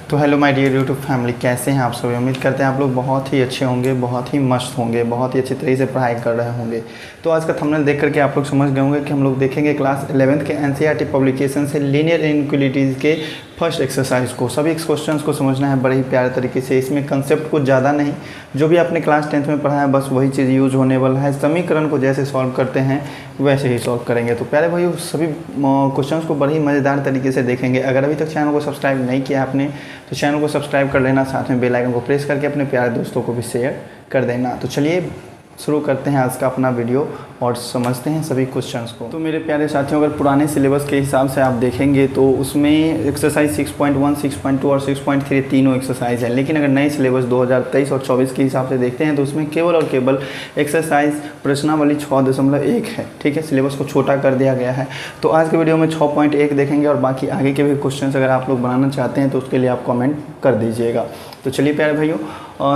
तो hello my dear YouTube family, कैसे हैं आप सभी। उम्मीद करते हैं आप लोग बहुत ही अच्छे होंगे, बहुत ही मस्त होंगे, बहुत ही अच्छी तरीके से पढ़ाई कर रहे होंगे। तो आज का थंबनेल देख करके आप लोग समझ गए होंगे कि हम लोग देखेंगे क्लास 11th के एनसीईआरटी पब्लिकेशन से लीनियर इनइक्वालिटीज़ के फर्स्ट एक्सरसाइज को। सभी क्वेश्चंस को समझना है बड़े ही प्यारे तरीके से। इसमें कंसेप्ट कुछ ज़्यादा नहीं, जो भी आपने क्लास 10th में पढ़ा है बस वही चीज़ यूज होने वाला है। समीकरण को जैसे सॉल्व करते हैं वैसे ही सॉल्व करेंगे। तो प्यारे भाई सभी क्वेश्चंस को बड़ी ही मज़ेदार तरीके से देखेंगे। अगर अभी तक चैनल को सब्सक्राइब नहीं किया आपने तो चैनल को सब्सक्राइब कर लेना, साथ में बेल आइकन को प्रेस करके अपने प्यारे दोस्तों को भी शेयर कर देना। तो चलिए शुरू करते हैं आज का अपना वीडियो और समझते हैं सभी क्वेश्चंस को। तो मेरे प्यारे साथियों, अगर पुराने सिलेबस के हिसाब से आप देखेंगे तो उसमें एक्सरसाइज 6.1, 6.2 और 6.3 तीनों एक्सरसाइज है। लेकिन अगर नए सिलेबस 2023 और 24 के हिसाब से देखते हैं तो उसमें केवल और केवल एक्सरसाइज प्रश्नावली 6.1 है। ठीक है, सिलेबस को छोटा कर दिया गया है। तो आज के वीडियो में 6.1 देखेंगे और बाकी आगे के भी क्वेश्चन अगर आप लोग बनाना चाहते हैं तो उसके लिए आप कॉमेंट कर दीजिएगा। तो चलिए प्यारे भाइयों,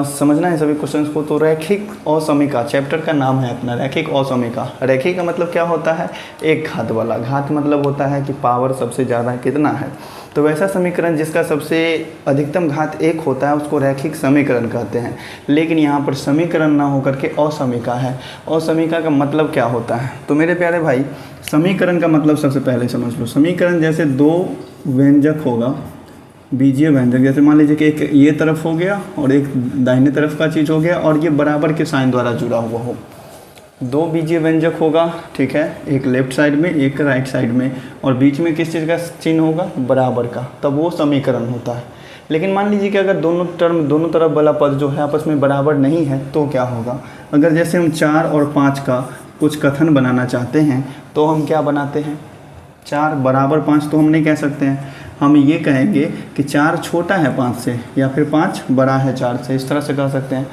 समझना है सभी क्वेश्चंस को। तो रैखिक असमीका चैप्टर का नाम है अपना, रैखिक असमीका। रैखिक का मतलब क्या होता है? एक घात वाला। घात मतलब होता है कि पावर सबसे ज़्यादा कितना है। तो वैसा समीकरण जिसका सबसे अधिकतम घात 1 होता है उसको रैखिक समीकरण कहते हैं। लेकिन यहाँ पर समीकरण ना होकर के असमीका है। असमीका का मतलब क्या होता है? तो मेरे प्यारे भाई, समीकरण का मतलब सबसे पहले समझ लो। समीकरण जैसे दो व्यंजक होगा, बीजीय व्यंजक, जैसे मान लीजिए कि एक ये तरफ हो गया और एक दाहिने तरफ का चीज़ हो गया और ये बराबर के साइन द्वारा जुड़ा हुआ हो। दो बीजीय व्यंजक होगा, ठीक है, एक लेफ्ट साइड में एक राइट साइड में, और बीच में किस चीज़ का चिन्ह होगा? बराबर का, तब वो समीकरण होता है। लेकिन मान लीजिए कि अगर दोनों तरफ वाला पद जो है आपस में बराबर नहीं है तो क्या होगा? अगर जैसे हम 4 और 5 का कुछ कथन बनाना चाहते हैं तो हम क्या बनाते हैं? 4 बराबर 5 तो हम नहीं कह सकते हैं। हम ये कहेंगे कि 4 छोटा है 5 से, या फिर 5 बड़ा है 4 से, इस तरह से कह सकते हैं।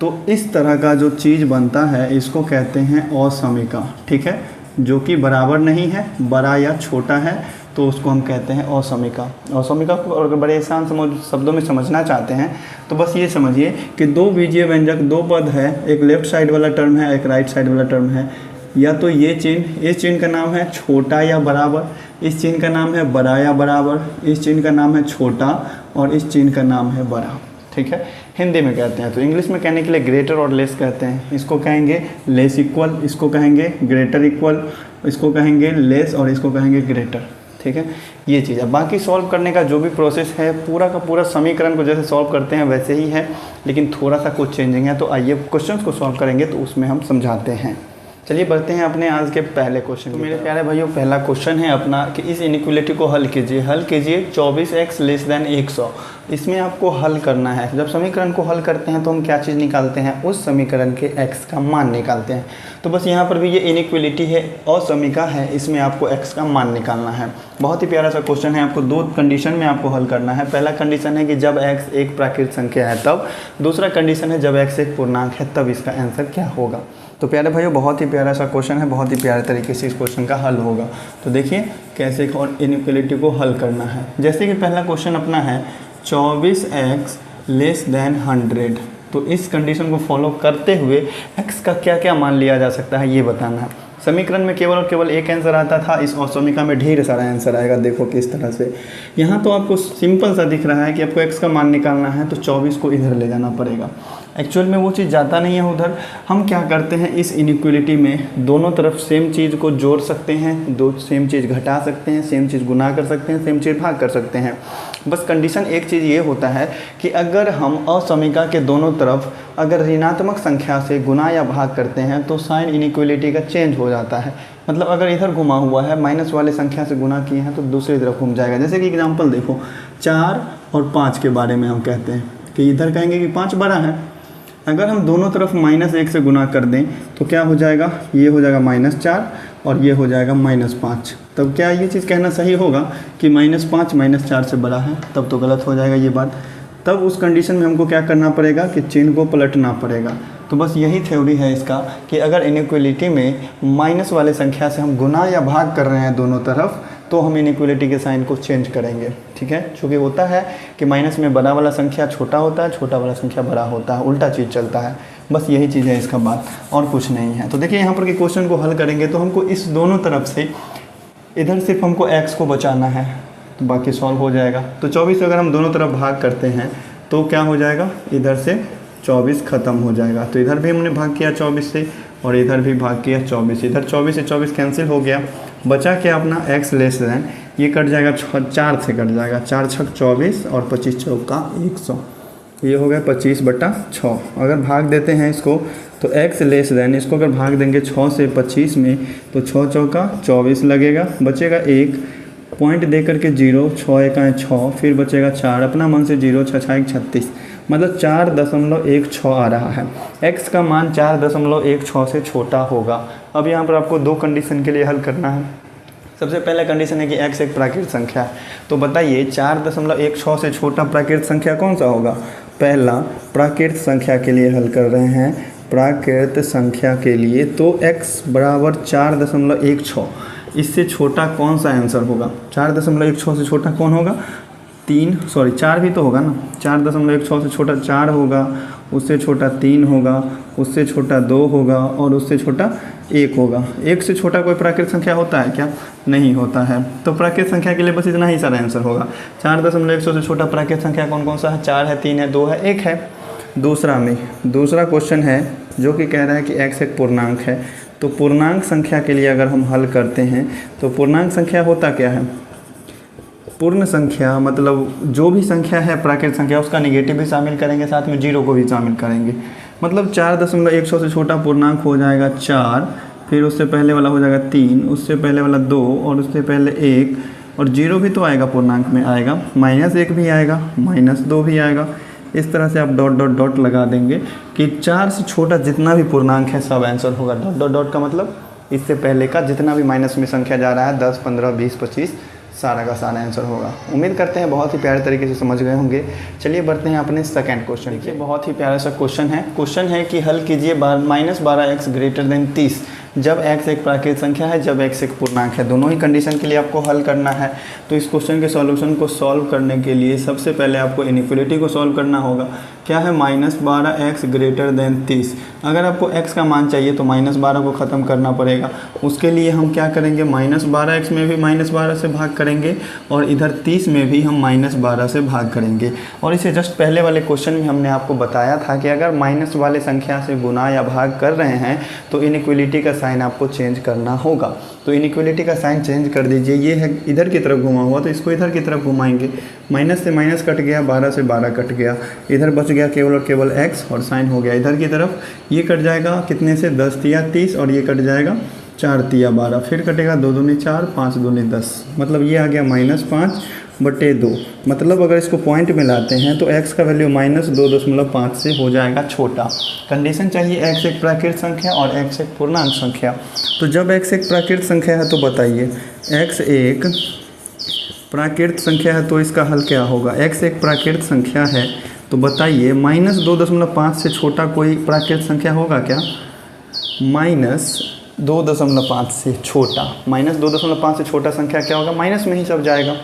तो इस तरह का जो चीज़ बनता है इसको कहते हैं असमीका। ठीक है, जो कि बराबर नहीं है, बड़ा या छोटा है, तो उसको हम कहते हैं असमीका। असमीका को अगर बड़े आसान शब्दों में समझना चाहते हैं तो बस ये समझिए कि दो बीजीय व्यंजक, दो पद है, एक लेफ्ट साइड वाला टर्म है, एक राइट साइड वाला टर्म है। या तो ये चिन्ह, इस चिन्ह का नाम है छोटा या बराबर, इस चिन्ह का नाम है बड़ा या बराबर, इस चिन्ह का नाम है छोटा और इस चिन्ह का नाम है बड़ा। ठीक है, हिंदी में कहते हैं। तो इंग्लिश में कहने के लिए ग्रेटर और लेस कहते हैं। इसको कहेंगे लेस इक्वल, इसको कहेंगे ग्रेटर इक्वल, इसको कहेंगे लेस और इसको कहेंगे ग्रेटर। ठीक है, ये चीज़ है। बाकी सॉल्व करने का जो भी प्रोसेस है पूरा का पूरा समीकरण को जैसे सॉल्व करते हैं वैसे ही है, लेकिन थोड़ा सा कुछ चेंजिंग है। तो आइए क्वेश्चन को सॉल्व करेंगे तो उसमें हम समझाते हैं। चलिए बढ़ते हैं अपने आज के पहले क्वेश्चन। तो मेरे प्यारे भाइयों, पहला क्वेश्चन है अपना कि इस इनइक्वालिटी को हल कीजिए। हल कीजिए 24x < 100। इसमें आपको हल करना है। जब समीकरण को हल करते हैं तो हम क्या चीज़ निकालते हैं? उस समीकरण के x का मान निकालते हैं। तो बस यहाँ पर भी ये इनइक्वालिटी है, असमीका है, इसमें आपको x का मान निकालना है। बहुत ही प्यारा सा क्वेश्चन है। आपको दो कंडीशन में आपको हल करना है। पहला कंडीशन है कि जब x एक प्राकृत संख्या है तब। दूसरा कंडीशन है जब x एक पूर्णांक है तब इसका आंसर क्या होगा। तो प्यारे भाइयों, बहुत ही प्यारा सा क्वेश्चन है, बहुत ही प्यारे तरीके से इस क्वेश्चन का हल होगा। तो देखिए कैसे और इनइक्वालिटी को हल करना है। जैसे कि पहला क्वेश्चन अपना है 24x < 100। तो इस कंडीशन को फॉलो करते हुए x का क्या क्या मान लिया जा सकता है ये बताना है। समीकरण में केवल और केवल एक आंसर आता था, इस असमीका में ढेर सारा आंसर आएगा। देखो किस तरह से। यहाँ तो आपको सिंपल सा दिख रहा है कि आपको x का मान निकालना है तो 24 को इधर ले जाना पड़ेगा। एक्चुअल में वो चीज़ जाता नहीं है उधर। हम क्या करते हैं, इस इनइक्वालिटी में दोनों तरफ सेम चीज़ को जोड़ सकते हैं, दो सेम चीज़ घटा सकते हैं, सेम चीज़ गुना कर सकते हैं, सेम चीज़ भाग कर सकते हैं। बस कंडीशन एक चीज़ ये होता है कि अगर हम असमीका के दोनों तरफ अगर ऋणात्मक संख्या से गुना या भाग करते हैं तो साइन इनइक्वालिटी का चेंज हो जाता है। मतलब अगर इधर घुमा हुआ है, माइनस वाले संख्या से गुना किए हैं तो दूसरी तरफ घूम जाएगा। जैसे कि एग्जांपल देखो, 4 और 5 के बारे में हम कहते हैं कि इधर कहेंगे कि 5 बड़ा है। अगर हम दोनों तरफ -1 से गुना कर दें तो क्या हो जाएगा? ये हो जाएगा -4 और ये हो जाएगा -5। तब क्या ये चीज़ कहना सही होगा कि -5 -4 से बड़ा है? तब तो गलत हो जाएगा ये बात। तब उस कंडीशन में हमको क्या करना पड़ेगा कि चिन्ह को पलटना पड़ेगा। तो बस यही थ्योरी है इसका कि अगर इनइक्वालिटी में माइनस वाले संख्या से हम गुना या भाग कर रहे हैं दोनों तरफ तो हम इनइक्वालिटी के साइन को चेंज करेंगे। ठीक है, क्योंकि होता है कि माइनस में बड़ा वाला संख्या छोटा होता है, छोटा वाला संख्या बड़ा होता है, उल्टा चीज़ चलता है। बस यही चीज़ है इसका बात, और कुछ नहीं है। तो देखिए यहाँ पर कि क्वेश्चन को हल करेंगे तो हमको इस दोनों तरफ से इधर सिर्फ हमको x को बचाना है, तो बाकी सॉल्व हो जाएगा। तो 24 अगर हम दोनों तरफ भाग करते हैं तो क्या हो जाएगा, इधर से 24 ख़त्म हो जाएगा। तो इधर भी हमने भाग किया 24 से और इधर भी भाग किया 24। इधर 24 से 24 कैंसिल हो गया, बचा क्या अपना x लेस देन, ये कट जाएगा 4 से कट जाएगा, 4 छक 24 और 25 चौका 100, ये हो गया 25/6। अगर भाग देते हैं इसको तो x लेस देन, इसको अगर भाग देंगे 6 से 25 में तो 6 चौका 24 लगेगा, बचेगा 1 पॉइंट दे करके 0, 6 एकाएँ 6, फिर बचेगा 4, अपना मन से 0, 6 6 36, मतलब 4.16 आ रहा है। x का मान 4.16 से छोटा होगा। अब यहाँ पर आपको दो कंडीशन के लिए हल करना है। सबसे पहला कंडीशन है कि x एक प्राकृत संख्या है, तो बताइए 4.16 से छोटा प्राकृत संख्या कौन सा होगा। पहला प्राकृत संख्या के लिए हल कर रहे हैं, प्राकृत संख्या के लिए, तो x बराबर 4.16, इससे छोटा कौन सा आंसर होगा। 4.16 से छोटा कौन होगा, 4 भी तो होगा ना, 4.16 से छोटा 4 होगा, उससे छोटा 3 होगा, उससे छोटा 2 होगा और उससे छोटा 1 होगा। 1 से छोटा कोई प्राकृत संख्या होता है क्या, नहीं होता है। तो प्राकृत संख्या के लिए बस इतना ही सारा आंसर होगा। 4.16 से छोटा प्राकृत संख्या कौन कौन सा है, 4 है, 3 है, 2 है, 1 है। दूसरा क्वेश्चन है जो कि कह रहा है कि x एक पूर्णांक है, तो पूर्णांक संख्या के लिए अगर हम हल करते हैं तो पूर्णांक संख्या होता क्या है, पूर्ण संख्या मतलब जो भी संख्या है प्राकृत संख्या उसका नेगेटिव भी शामिल करेंगे, साथ में 0 को भी शामिल करेंगे। मतलब 4.16 से छोटा पूर्णांक हो जाएगा 4, फिर उससे पहले वाला हो जाएगा 3, उससे पहले वाला 2 और उससे पहले 1, और 0 भी तो आएगा पूर्णांक में, आएगा -1 भी आएगा, -2 भी आएगा। इस तरह से आप डॉट डॉट डॉट लगा देंगे कि 4 से छोटा जितना भी पूर्णांक है सब आंसर होगा। डॉट डॉट डॉट का मतलब इससे पहले का जितना भी माइनस में संख्या जा रहा है 10, 15, 20, 25 सारा का सारा आंसर होगा। उम्मीद करते हैं बहुत ही प्यारे तरीके से समझ गए होंगे। चलिए बढ़ते हैं अपने सेकंड क्वेश्चन। देखिए बहुत ही प्यारा सा क्वेश्चन है कि हल कीजिए -12x > 30 जब x एक प्राकृत संख्या है, जब x एक पूर्णांक है। दोनों ही कंडीशन के लिए आपको हल करना है। तो इस क्वेश्चन के सॉल्यूशन को सॉल्व करने के लिए सबसे पहले आपको इनइक्वालिटी को सॉल्व करना होगा। क्या है, -12x > 30। अगर आपको x का मान चाहिए तो -12 को ख़त्म करना पड़ेगा। उसके लिए हम क्या करेंगे, -12x में भी -12 से भाग करेंगे और इधर 30 में भी हम -12 से भाग करेंगे। और इसे जस्ट पहले वाले क्वेश्चन में हमने आपको बताया था कि अगर माइनस वाले संख्या से गुना या भाग कर रहे हैं तो इनइक्वालिटी का साइन आपको चेंज करना होगा। तो इनइक्वालिटी का साइन चेंज कर दीजिए। ये है इधर की तरफ घुमा हुआ, तो इसको इधर की तरफ घुमाएंगे। माइनस से माइनस कट गया, 12 से 12 कट गया, इधर बच गया केवल और केवल x और साइन हो गया इधर की तरफ। ये कट जाएगा कितने से, 10 तिया 30 और ये कट जाएगा 4 तिया 12, फिर कटेगा 2 दूनी 4, 5 दूनी 10, मतलब ये आ गया -5/2। मतलब अगर इसको पॉइंट में लाते हैं तो x का वैल्यू -2.5 से हो जाएगा छोटा। कंडीशन चाहिए x एक प्राकृत संख्या और x एक पूर्णांक संख्या। तो जब x एक प्राकृत संख्या है तो बताइए x एक प्राकृत संख्या है तो इसका हल क्या होगा। x एक प्राकृत संख्या है तो बताइए -2.5 से छोटा कोई प्राकृत संख्या होगा क्या। -2.5 से छोटा, -2.5 से छोटा संख्या क्या होगा, माइनस में ही सब जाएगा,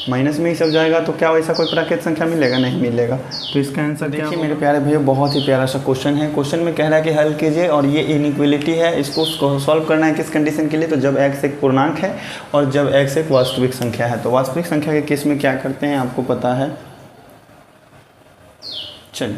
माइनस में ही सब जाएगा। तो क्या वैसा कोई प्राकृत संख्या मिलेगा, नहीं मिलेगा। तो इसका आंसर देखिए मेरे प्यारे भैया, बहुत ही प्यारा सा क्वेश्चन है। क्वेश्चन में कह रहा है कि हल कीजिए और ये इनइक्वालिटी है, इसको सॉल्व करना है किस कंडीशन के लिए, तो जब x एक पूर्णांक है और जब x एक वास्तविक संख्या है। तो वास्तविक संख्या के केस में क्या करते हैं आपको पता है। चलिए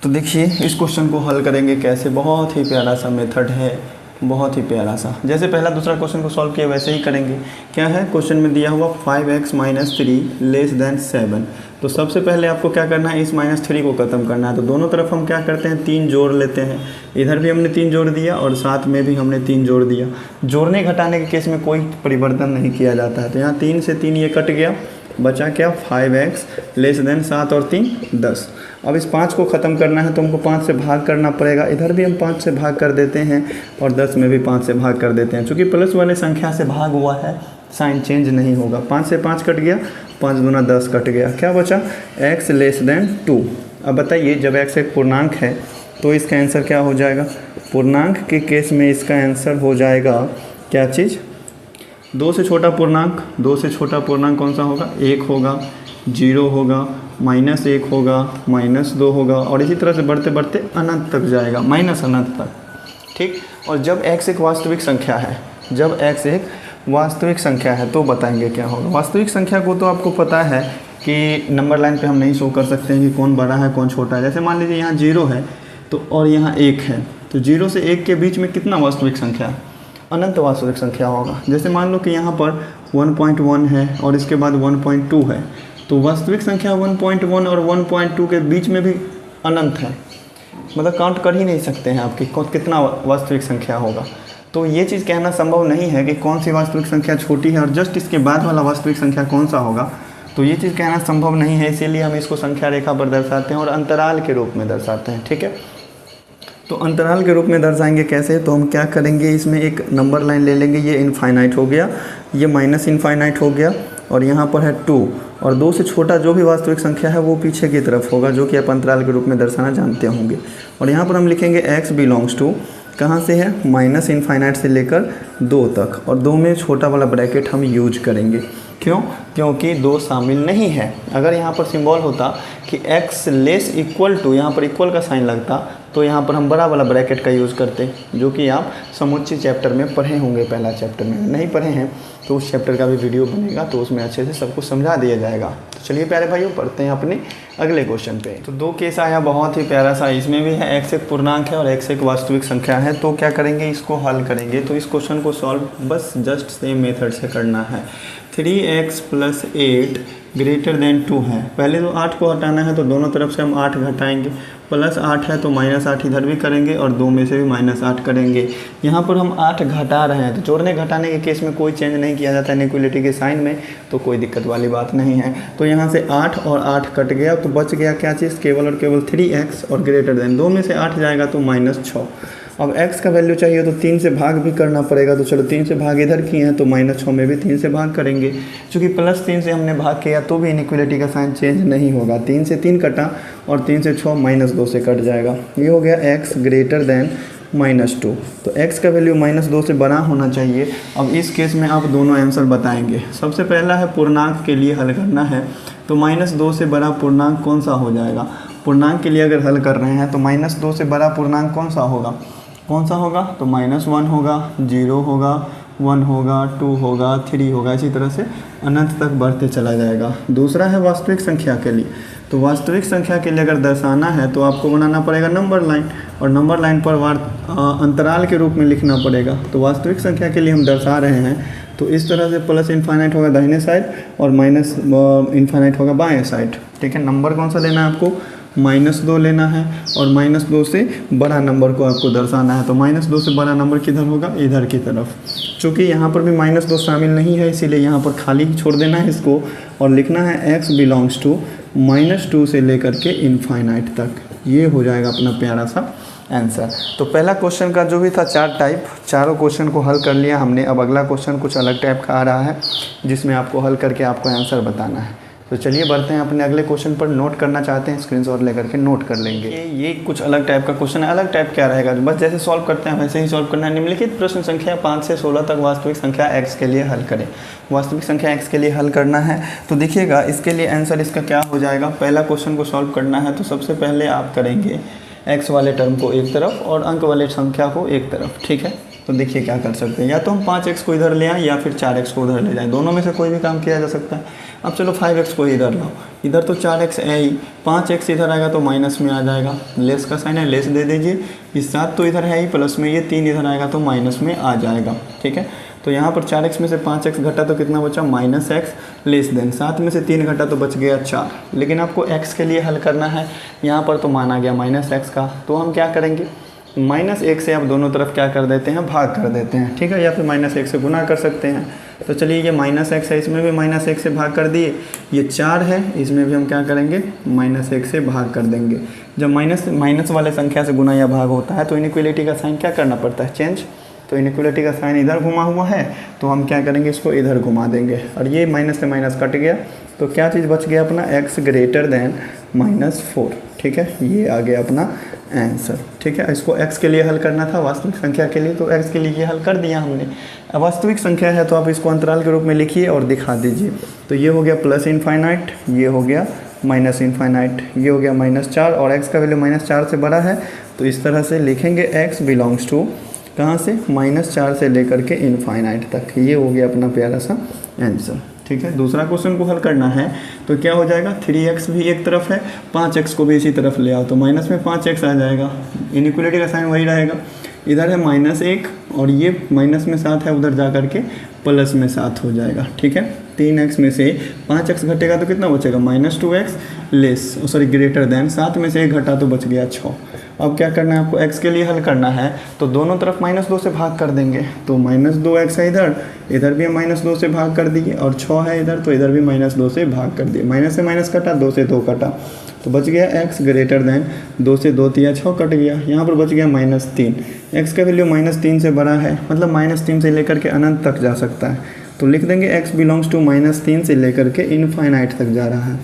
तो देखिए इस क्वेश्चन को हल करेंगे कैसे, बहुत ही प्यारा सा मेथड है, बहुत ही प्यारा सा। जैसे पहला दूसरा क्वेश्चन को सॉल्व किया वैसे ही करेंगे। क्या है, क्वेश्चन में दिया हुआ 5x - 3 < 7। तो सबसे पहले आपको क्या करना है, इस -3 को ख़त्म करना है। तो दोनों तरफ हम क्या करते हैं, 3 जोड़ लेते हैं। इधर भी हमने 3 जोड़ दिया और साथ में भी हमने 3 जोड़ दिया। जोड़ने घटाने के केस में कोई परिवर्तन नहीं किया जाता है। तो यहाँ 3 से 3 ये कट गया, बचा क्या, 5x < 7 और 3 10। अब इस 5 को ख़त्म करना है तो हमको 5 से भाग करना पड़ेगा। इधर भी हम 5 से भाग कर देते हैं और 10 में भी 5 से भाग कर देते हैं। चूँकि प्लस वाले संख्या से भाग हुआ है, साइन चेंज नहीं होगा। 5 से 5 कट गया, 5 दूना 10 कट गया। क्या बचा, x < 2। अब बताइए जब x एक पूर्णांक है तो इसका आंसर क्या हो जाएगा। पूर्णांक के केस में इसका आंसर हो जाएगा क्या चीज़, 2 से छोटा पूर्णांक। 2 से छोटा पूर्णांक कौन सा होगा, 1 होगा, 0 होगा, -1 होगा, -2 होगा और इसी तरह से बढ़ते बढ़ते अनंत तक जाएगा, माइनस अनंत तक। ठीक। और जब x एक वास्तविक संख्या है, जब x एक वास्तविक संख्या है तो बताएंगे क्या होगा। वास्तविक संख्या को तो आपको पता है कि नंबर लाइन पे हम नहीं शो कर सकते हैं कि कौन बड़ा है कौन छोटा है। जैसे मान लीजिए यहाँ 0 है तो और यहाँ 1 है, तो 0 से 1 के बीच में कितना वास्तविक संख्या है? अनंत वास्तविक संख्या होगा। जैसे मान लो कि यहाँ पर 1.1 है और इसके बाद 1.2 है, तो वास्तविक संख्या 1.1 और 1.2 के बीच में भी अनंत है, मतलब काउंट कर ही नहीं सकते हैं आपकी कितना वास्तविक संख्या होगा। तो ये चीज़ कहना संभव नहीं है कि कौन सी वास्तविक संख्या छोटी है और जस्ट इसके बाद वाला वास्तविक संख्या कौन सा होगा, तो ये चीज़ कहना संभव नहीं है। इसीलिए हम इसको संख्या रेखा पर दर्शाते हैं और अंतराल के रूप में दर्शाते हैं, ठीक है। तो अंतराल के रूप में दर्शाएंगे कैसे, तो हम क्या करेंगे, इसमें एक नंबर लाइन ले लेंगे, ये इनफाइनाइट हो गया, ये माइनस इनफाइनाइट हो गया, और यहाँ पर है 2, और 2 से छोटा जो भी वास्तविक संख्या है वो पीछे की तरफ होगा, जो कि आप अंतराल के रूप में दर्शाना जानते होंगे। और यहाँ पर हम लिखेंगे x बिलोंग्स टू, कहाँ से है, माइनस इनफाइनाइट से लेकर 2 तक, और 2 में छोटा वाला ब्रैकेट हम यूज करेंगे। क्यों? क्योंकि 2 शामिल नहीं है। अगर यहाँ पर सिंबल होता कि x लेस इक्वल टू, यहाँ पर इक्वल का साइन लगता, तो यहाँ पर हम बड़ा वाला ब्रैकेट का यूज़ करते, जो कि आप समुच्चय चैप्टर में पढ़े होंगे। पहला चैप्टर में नहीं पढ़े हैं तो उस चैप्टर का भी वीडियो बनेगा, तो उसमें अच्छे से सब कुछ समझा दिया जाएगा। तो चलिए प्यारे भाइयों, पढ़ते हैं अपने अगले क्वेश्चन पे। तो 2 केस आया, बहुत ही प्यारा सा। इसमें भी है x एक पूर्णांक है और x एक वास्तविक संख्या है। तो क्या करेंगे, इसको हल करेंगे। तो इस क्वेश्चन को सॉल्व बस जस्ट सेम मेथड से करना है। 3x + 8 > 2 है। पहले तो 8 को हटाना है, तो दोनों तरफ से हम 8 घटाएंगे, प्लस 8 है तो -8 इधर भी करेंगे और 2 में से भी -8 करेंगे। यहाँ पर हम 8 घटा रहे हैं, तो जोड़ने घटाने के केस में कोई चेंज नहीं किया जाता है इनइक्वालिटी के साइन में, तो कोई दिक्कत वाली बात नहीं है। तो यहाँ से 8 और 8 कट गया, तो बच गया क्या चीज़, केवल और केवल 3x, और > 2 में से 8 जाएगा तो -6। अब x का वैल्यू चाहिए तो 3 से भाग भी करना पड़ेगा, तो चलो 3 से भाग इधर किए हैं तो -6 में भी 3 से भाग करेंगे। चूँकि +3 से हमने भाग किया तो भी इनइक्वालिटी का साइन चेंज नहीं होगा। 3 से 3 कटा और 3 से 6 -2 से कट जाएगा। ये हो गया x > -2। तो x का वैल्यू -2 से बड़ा होना चाहिए। अब इस केस में आप दोनों आंसर बताएंगे। सबसे पहला है पूर्णांक के लिए हल करना है, तो -2 से बड़ा पूर्णांक कौन सा हो जाएगा। पूर्णांक के लिए अगर हल कर रहे हैं तो -2 से बड़ा पूर्णांक कौन सा होगा, तो -1 होगा, 0 होगा, 1 होगा, 2 होगा, 3 होगा, इसी तरह से अनंत तक बढ़ते चला जाएगा। दूसरा है वास्तविक संख्या के लिए। तो वास्तविक संख्या के लिए अगर दर्शाना है तो आपको बनाना पड़ेगा नंबर लाइन, और नंबर लाइन पर अंतराल के रूप में लिखना पड़ेगा। तो वास्तविक संख्या के लिए हम दर्शा रहे हैं, तो इस तरह से प्लस इनफाइनाइट होगा दाहिने साइड और माइनस इनफाइनाइट होगा बाएं साइड, ठीक है। नंबर कौन सा लेना है आपको, -2 लेना है, और -2 से बड़ा नंबर को आपको दर्शाना है। तो -2 से बड़ा नंबर किधर होगा, इधर की तरफ। चूँकि यहाँ पर भी -2 शामिल नहीं है, इसीलिए यहाँ पर खाली ही छोड़ देना है इसको, और लिखना है x बिलोंग्स टू -2 से लेकर के इनफाइनाइट तक। ये हो जाएगा अपना प्यारा सा आंसर। तो पहला क्वेश्चन का जो भी था 4 टाइप, चारों क्वेश्चन को हल कर लिया हमने। अब अगला क्वेश्चन कुछ अलग टाइप का आ रहा है, जिसमें आपको हल करके आपको आंसर बताना है। तो चलिए बढ़ते हैं अपने अगले क्वेश्चन पर। नोट करना चाहते हैं स्क्रीनशॉट लेकर के नोट कर लेंगे। ये कुछ अलग टाइप का क्वेश्चन है। अलग टाइप क्या रहेगा, बस जैसे सॉल्व करते हैं वैसे ही सॉल्व करना है। निम्नलिखित प्रश्न संख्या 5 से 16 तक वास्तविक संख्या x के लिए हल करें। वास्तविक संख्या x के लिए हल करना है, तो देखिएगा इसके लिए आंसर इसका क्या हो जाएगा। पहला क्वेश्चन को सॉल्व करना है तो सबसे पहले आप करेंगे x वाले टर्म को एक तरफ और अंक वाले संख्या को एक तरफ, ठीक है। तो देखिए क्या कर सकते हैं, या तो हम 5x को इधर ले आएँ या फिर 4x को उधर ले जाएँ, दोनों में से कोई भी काम किया जा सकता है। अब चलो 5x को इधर लाओ, इधर तो 4x है ही, 5x इधर आएगा तो माइनस में आ जाएगा, लेस का साइन है लेस दे दीजिए। इस 7 तो इधर है ही, प्लस में ये 3 इधर आएगा तो माइनस में आ जाएगा, ठीक है। तो यहाँ पर 4x में से 5x घटा तो कितना बचा, -x, लेस देन 7 में से 3 घटा तो बच गया 4। लेकिन आपको x के लिए हल करना है, यहाँ पर तो माना गया -x का, तो हम क्या करेंगे, -1 से आप दोनों तरफ क्या कर देते हैं, भाग कर देते हैं, ठीक है, या फिर -1 से गुना कर सकते हैं। तो चलिए ये -x है, इसमें भी -1 से भाग कर दिए। ये 4 है, इसमें भी हम क्या करेंगे, -1 से भाग कर देंगे। जब माइनस वाले संख्या से गुना या भाग होता है तो इनइक्वालिटी का साइन क्या करना पड़ता है, चेंज। तो इनइक्वालिटी का साइन इधर घुमा हुआ है तो हम क्या करेंगे, इसको इधर घुमा देंगे, और ये माइनस से माइनस कट गया तो क्या चीज़ बच गया अपना, x > -4, ठीक है। ये आ गया अपना आंसर, ठीक है। इसको x के लिए हल करना था वास्तविक संख्या के लिए, तो x के लिए ये हल कर दिया हमने। अब वास्तविक संख्या है तो आप इसको अंतराल के रूप में लिखिए और दिखा दीजिए। तो ये हो गया प्लस इनफाइनाइट, ये हो गया माइनस इनफाइनाइट, ये हो गया -4, और x का वैल्यू -4 से बड़ा है तो इस तरह से लिखेंगे x बिलोंग्स टू कहाँ से, -4 से लेकर के इनफाइनाइट तक। ये हो गया अपना प्यारा सा आंसर। ठीक है, दूसरा क्वेश्चन को हल करना है तो क्या हो जाएगा, 3x भी एक तरफ है, 5x को भी इसी तरफ ले आओ तो माइनस में 5x आ जाएगा। इनइक्वलिटी का साइन वही रहेगा, इधर है -1 और ये माइनस में 7 है, उधर जा करके प्लस में 7 हो जाएगा। ठीक है, 3x में से 5x घटेगा तो कितना बचेगा, -2x less sorry greater than, 7 में से 1 घटा तो बच गया 6। अब क्या करना है आपको, x के लिए हल करना है तो दोनों तरफ -2 से भाग कर देंगे, तो -2x है इधर, इधर भी -2 से भाग कर दिए, और 6 है इधर तो इधर भी -2 से भाग कर दिए। माइनस से माइनस कटा, 2 से 2 कटा तो बच गया x ग्रेटर देन 2 से 2 तिया 6 कट गया, यहाँ पर बच गया -3। x का वैल्यू -3 से बड़ा है, मतलब -3 से लेकर के अनंत तक जा सकता है, तो लिख देंगे x बिलोंग्स टू -3 से लेकर के इनफाइनाइट तक जा रहा है।